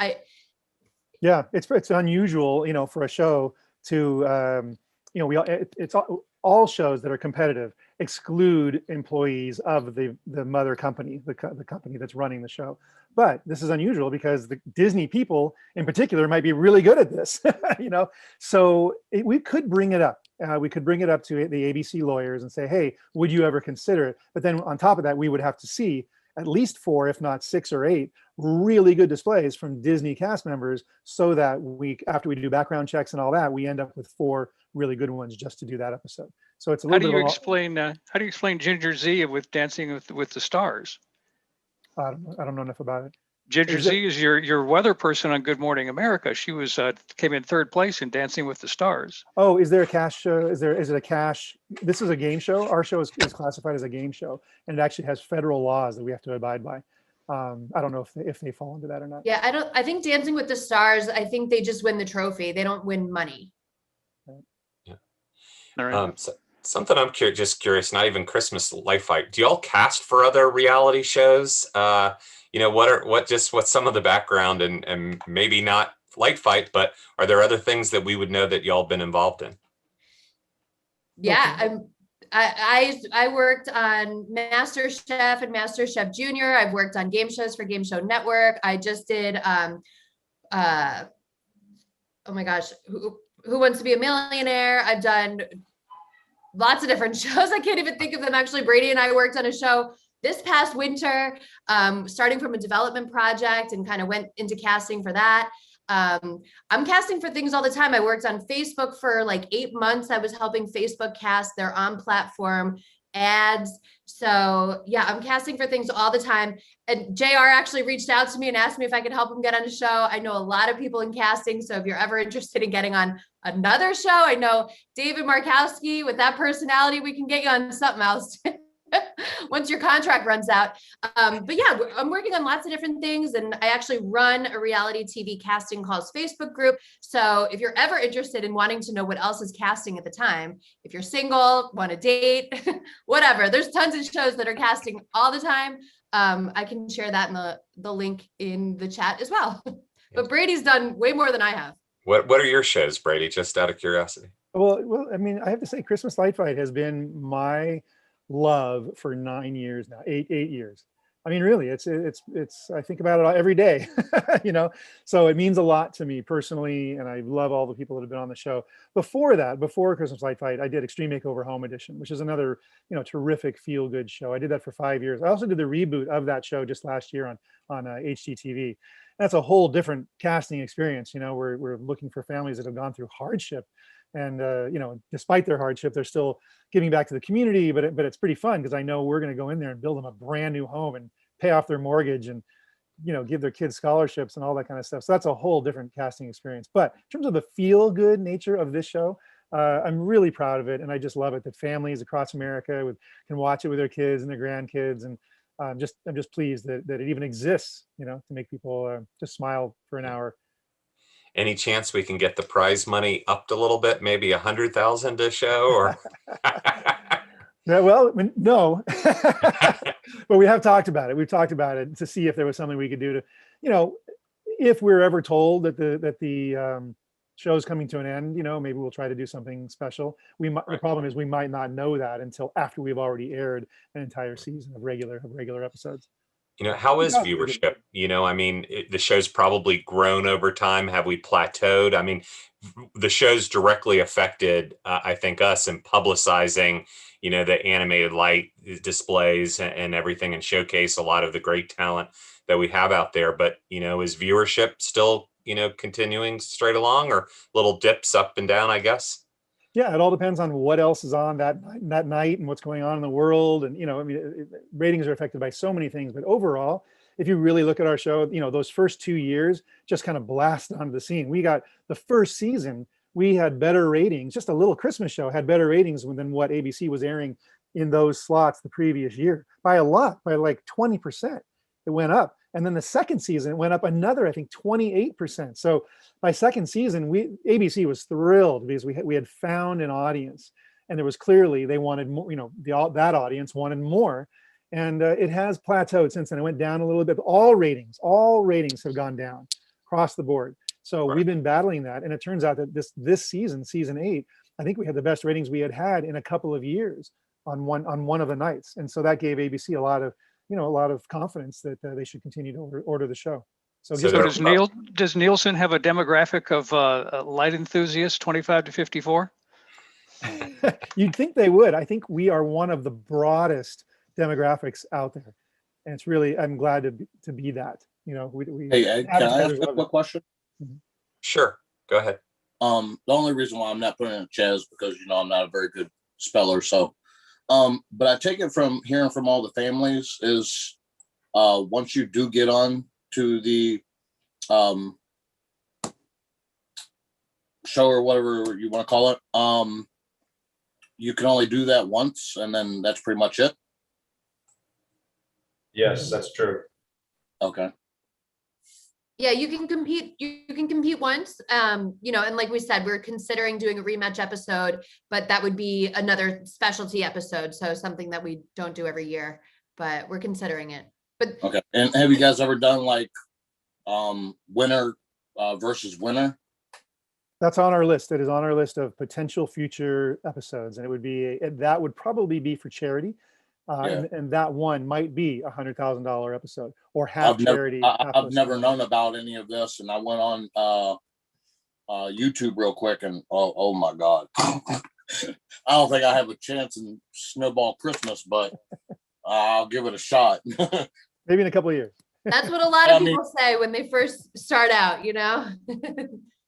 yeah, it's unusual, for a show to, it's all shows that are competitive exclude employees of the mother company, the company that's running the show. But this is unusual because the Disney people in particular might be really good at this, So we could bring it up. We could bring it up to the ABC lawyers and say, hey, would you ever consider it? But then on top of that, we would have to see at least 4, if not 6 or 8 really good displays from Disney cast members, so that after we do background checks and all that, we end up with 4 really good ones just to do that episode. So it's a little bit. How do you explain Ginger Z with Dancing with the Stars? I don't know enough about it. Ginger Z is your weather person on Good Morning America. She was came in 3rd place in Dancing with the Stars. Oh, is there a cash show? Is it a cash? This is a game show. Our show is classified as a game show, and it actually has federal laws that we have to abide by. I don't know if they fall into that or not. Yeah, I think Dancing with the Stars, I think they just win the trophy. They don't win money. Yeah. All right. Something I'm curious, not even Christmas Life Fight. Do y'all cast for other reality shows? What's some of the background and maybe not Light Fight, but are there other things that we would know that y'all been involved in? Yeah, I worked on Master Chef and Master Chef Junior. I've worked on game shows for Game Show Network. I just did oh my gosh, Who Wants to Be a Millionaire? I've done lots of different shows. I can't even think of them. Actually, Brady and I worked on a show this past winter, starting from a development project, and kind of went into casting for that. I'm casting for things all the time. I worked on Facebook for like 8 months. I was helping Facebook cast their on-platform ads. So yeah, I'm casting for things all the time. And JR actually reached out to me and asked me if I could help him get on a show. I know a lot of people in casting. So if you're ever interested in getting on another show, I know David Markowski, with that personality, we can get you on something else once your contract runs out. But yeah, I'm working on lots of different things, and I actually run a reality TV casting calls Facebook group. So if you're ever interested in wanting to know what else is casting at the time, if you're single, want to date, whatever, there's tons of shows that are casting all the time. I can share that in the link in the chat as well. But Brady's done way more than I have. What are your shows, Brady? Just out of curiosity. Well, I mean, I have to say, Christmas Light Fight has been my love for 9 years now, eight years. I mean, really, it's I think about it every day, so it means a lot to me personally. And I love all the people that have been on the show. Before Christmas Light Fight, I did Extreme Makeover Home Edition, which is another, terrific feel good show. I did that for 5 years. I also did the reboot of that show just last year on HGTV. That's a whole different casting experience. You know, we're looking for families that have gone through hardship, and you know, despite their hardship, they're still giving back to the community. But it's pretty fun because I know we're going to go in there and build them a brand new home and pay off their mortgage and, you know, give their kids scholarships and all that kind of stuff. So that's a whole different casting experience. But in terms of the feel good nature of this show, I'm really proud of it, and I just love it that families across America can watch it with their kids and their grandkids, and I'm just pleased that it even exists, you know, to make people just smile for an hour. Any chance we can get the prize money upped a little bit, maybe 100,000 a show, or? Yeah, well, no, but we have talked about it. We've talked about it to see if there was something we could do to, you know, if we're ever told that the show's coming to an end, you know, maybe we'll try to do something special. The problem is we might not know that until after we've already aired an entire season of regular episodes. You know, how is viewership? You know, I mean, the show's probably grown over time. Have we plateaued? I mean, the show's directly affected, I think, us in publicizing, you know, the animated light displays and everything, and showcase a lot of the great talent that we have out there. But, you know, is viewership still, you know, continuing straight along, or little dips up and down, I guess? Yeah, it all depends on what else is on that night and what's going on in the world. And, you know, I mean, ratings are affected by so many things, but overall, if you really look at our show, you know, those first 2 years just kind of blast onto the scene. We got the first season, we had better ratings. Just a little Christmas show had better ratings than what ABC was airing in those slots the previous year by a lot, by like 20%. It went up. And then the second season, it went up another, I think, 28%. So by second season, ABC was thrilled because we had found an audience, and there was clearly they wanted more. You know, that audience wanted more, and it has plateaued since then. It went down a little bit. But all ratings have gone down across the board. So we've been battling that, and it turns out that this season, season 8, I think we had the best ratings we had in a couple of years on one of the nights, and so that gave ABC a lot of confidence that they should continue to order the show. So does Nielsen have a demographic of light enthusiasts 25 to 54? You'd think they would. I think we are one of the broadest demographics out there, and it's really, I'm glad to be that. You know, Hey, Ed, can I ask a quick question? Sure, go ahead. The only reason why I'm not putting it in chat is because, you know, I'm not a very good speller. So, but I take it from hearing from all the families is once you do get on to the show or whatever you want to call it, you can only do that once, and then that's pretty much it. Yes, that's true. Okay. Yeah, you can compete. You can compete once, you know, and like we said, we're considering doing a rematch episode, but that would be another specialty episode. So something that we don't do every year, but we're considering it. But okay. And have you guys ever done like winner versus winner? That's on our list. It is on our list of potential future episodes, and it would be that would probably be for charity. And that one might be $100,000 episode or half charity. I've never known about any of this, and I went on YouTube real quick, and oh my God, I don't think I have a chance in Snowball Christmas, but I'll give it a shot. Maybe in a couple of years. That's what a lot of people say when they first start out, you know.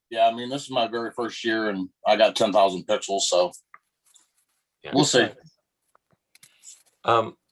Yeah, I mean, this is my very first year, and I got 10,000 pixels, so we'll see.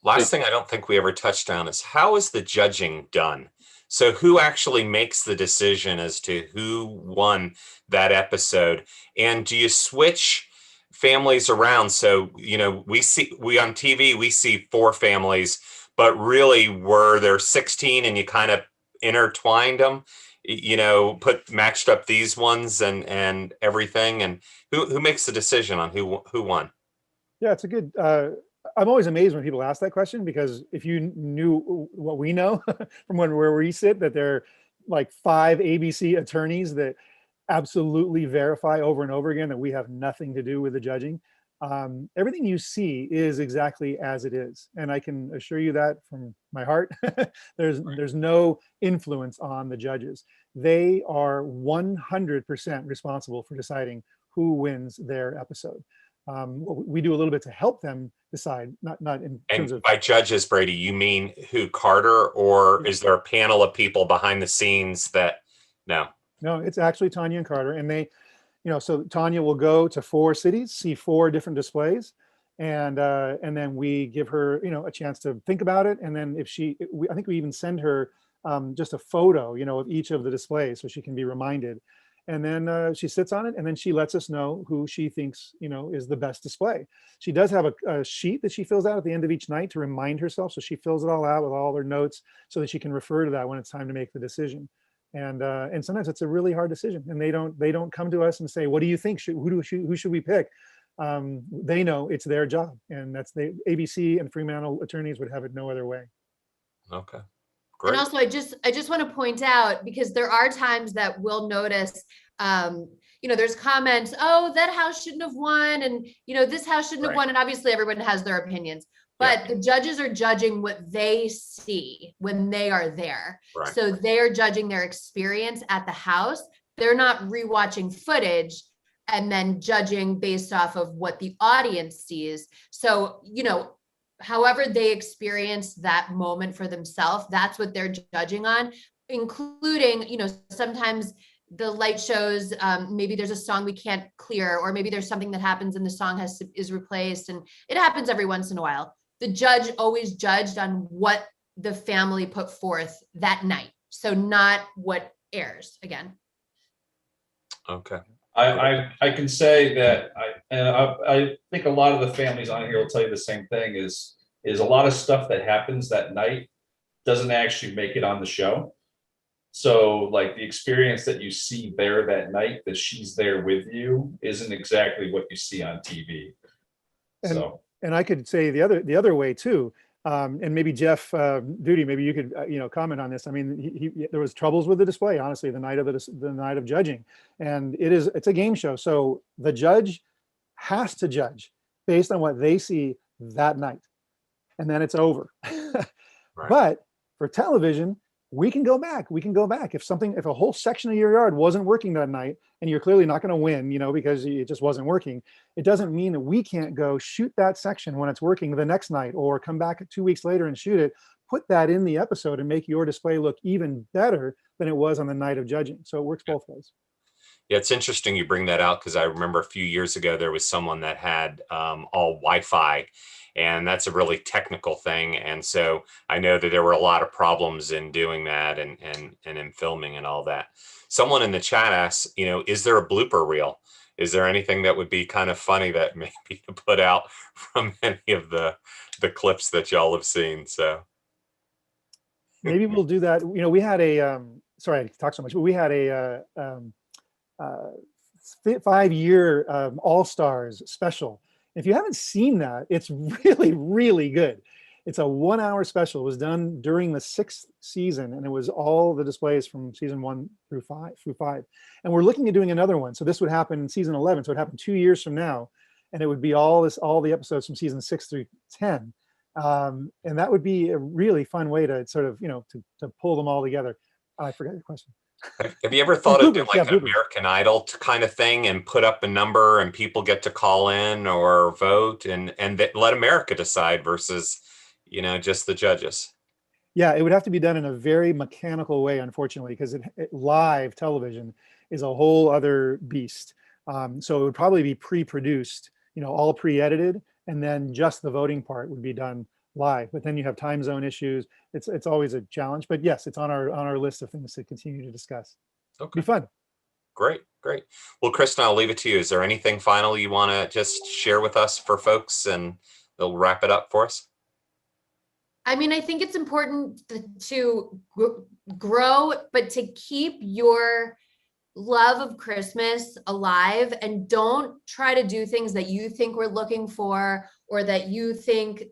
Last thing I don't think we ever touched on is how is the judging done? So who actually makes the decision as to who won that episode? And do you switch families around? So, you know, we on TV, we see 4 families, but really were there 16 and you kind of intertwined them, you know, matched up these ones and everything. And who makes the decision on who won? Yeah, it's a good, I'm always amazed when people ask that question, because if you knew what we know from where we sit, that there are like 5 ABC attorneys that absolutely verify over and over again that we have nothing to do with the judging. Everything you see is exactly as it is. And I can assure you that from my heart. There's no influence on the judges. They are 100% responsible for deciding who wins their episode. We do a little bit to help them decide, not in terms And of. by judges, Brady, you mean who, Carter, or is there a panel of people behind the scenes that, no? No, it's actually Tanya and Carter, and they, so Tanya will go to 4 cities, see 4 different displays, and then we give her, a chance to think about it, and then if I think we even send her just a photo, of each of the displays so she can be reminded, and then she sits on it, and then she lets us know who she thinks, is the best display. She does have a sheet that she fills out at the end of each night to remind herself, so she fills it all out with all her notes so that she can refer to that when it's time to make the decision. And sometimes it's a really hard decision, and they don't come to us and say, what do you think, who should we pick? They know it's their job, and that's the ABC and Fremantle attorneys would have it no other way. Okay. Great. And also, I just want to point out, because there are times that we'll notice, there's comments, oh, that house shouldn't have won, and this house shouldn't have won, and obviously everyone has their opinions. But the judges are judging what they see when they are there. Right. So they're judging their experience at the house. They're not rewatching footage and then judging based off of what the audience sees. So, however they experience that moment for themselves, that's what they're judging on, including, sometimes the light shows, maybe there's a song we can't clear, or maybe there's something that happens and the song is replaced, and it happens every once in a while. The judge always judged on what the family put forth that night. So not what airs again. Okay. I can say that I think a lot of the families on here will tell you the same thing, is a lot of stuff that happens that night doesn't actually make it on the show. So like the experience that you see there that night, that she's there with you, isn't exactly what you see on TV. And I could say the other way too, and maybe Jeff Duty, maybe you could comment on this. I mean, there was troubles with the display, honestly, the night of judging, and it's a game show, so the judge has to judge based on what they see that night, and then it's over. Right. But for television, we can go back. If a whole section of your yard wasn't working that night, and you're clearly not going to win, because it just wasn't working, it doesn't mean that we can't go shoot that section when it's working the next night, or come back 2 weeks later and shoot it, put that in the episode, and make your display look even better than it was on the night of judging. So it works both ways. Yeah, it's interesting you bring that out, because I remember a few years ago there was someone that had all Wi-Fi, and that's a really technical thing. And so I know that there were a lot of problems in doing that and in filming and all that. Someone in the chat asks, is there a blooper reel? Is there anything that would be kind of funny that maybe to put out from any of the clips that y'all have seen? So maybe we'll do that. We had a sorry I talk so much, but we had a 5-year All-Stars special. If you haven't seen that, it's really, really good. It's a 1-hour special. It was done during the 6th season, and it was all the displays from season 1 through 5. And we're looking at doing another one. So this would happen in season 11. So it would happen 2 years from now, and it would be all the episodes from season 6 through 10. And that would be a really fun way to sort of, to pull them all together. I forgot your question. Have you ever thought of doing like an American Idol kind of thing, and put up a number and people get to call in or vote and let America decide versus, just the judges? Yeah, it would have to be done in a very mechanical way, unfortunately, because live television is a whole other beast. So it would probably be pre-produced, all pre-edited, and then just the voting part would be done live. But then you have time zone issues. It's always a challenge. But yes, it's on our list of things to continue to discuss. Okay. Be fun. Great. Well, Kristen, I'll leave it to you. Is there anything final you want to just share with us for folks, and they'll wrap it up for us? I mean, I think it's important to grow, but to keep your love of Christmas alive, and don't try to do things that you think we're looking for, or that you think,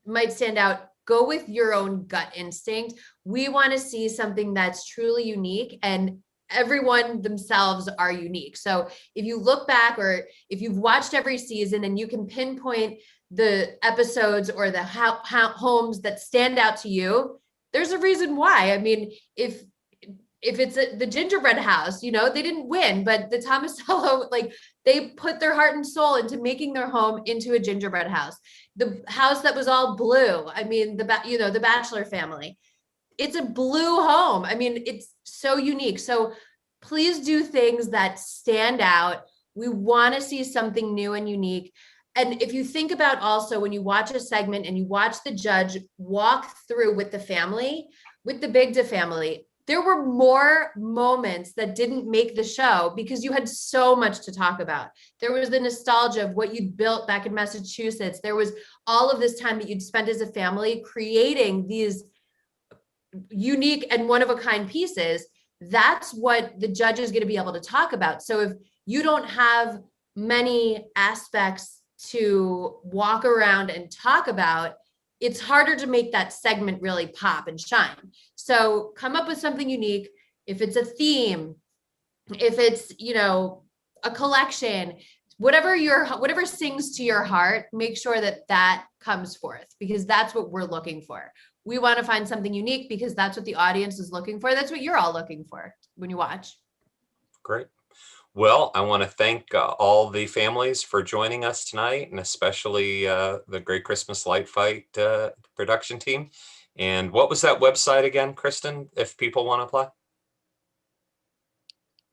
might stand out. Go with your own gut instinct. We want to see something that's truly unique, and everyone themselves are unique. So if you look back, or if you've watched every season and you can pinpoint the episodes or the homes that stand out to you, there's a reason why. I mean, if if it's the gingerbread house, you know, they didn't win, but the Tomasello, like they put their heart and soul into making their home into a gingerbread house. The house that was all blue. I mean, the Bachelor family. It's a blue home. I mean, it's so unique. So please do things that stand out. We want to see something new and unique. And if you think about also when you watch a segment and you watch the judge walk through with the family, with the Bigda family, there were more moments that didn't make the show because you had so much to talk about. There was the nostalgia of what you'd built back in Massachusetts. There was all of this time that you'd spent as a family creating these unique and one of a kind pieces. That's what the judge is going to be able to talk about. So if you don't have many aspects to walk around and talk about, it's harder to make that segment really pop and shine. So come up with something unique. If it's a theme, if it's, you know, a collection, whatever sings to your heart, make sure that that comes forth, because that's what we're looking for. We want to find something unique because that's what the audience is looking for. That's what you're all looking for when you watch. Great. Well, I want to thank all the families for joining us tonight, and especially the Great Christmas Light Fight production team. And what was that website again, Kristen, if people want to apply?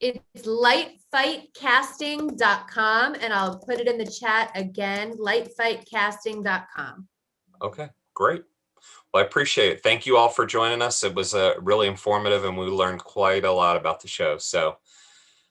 It's lightfightcasting.com, and I'll put it in the chat again, lightfightcasting.com. Okay, great. Well, I appreciate it. Thank you all for joining us. It was really informative, and we learned quite a lot about the show. So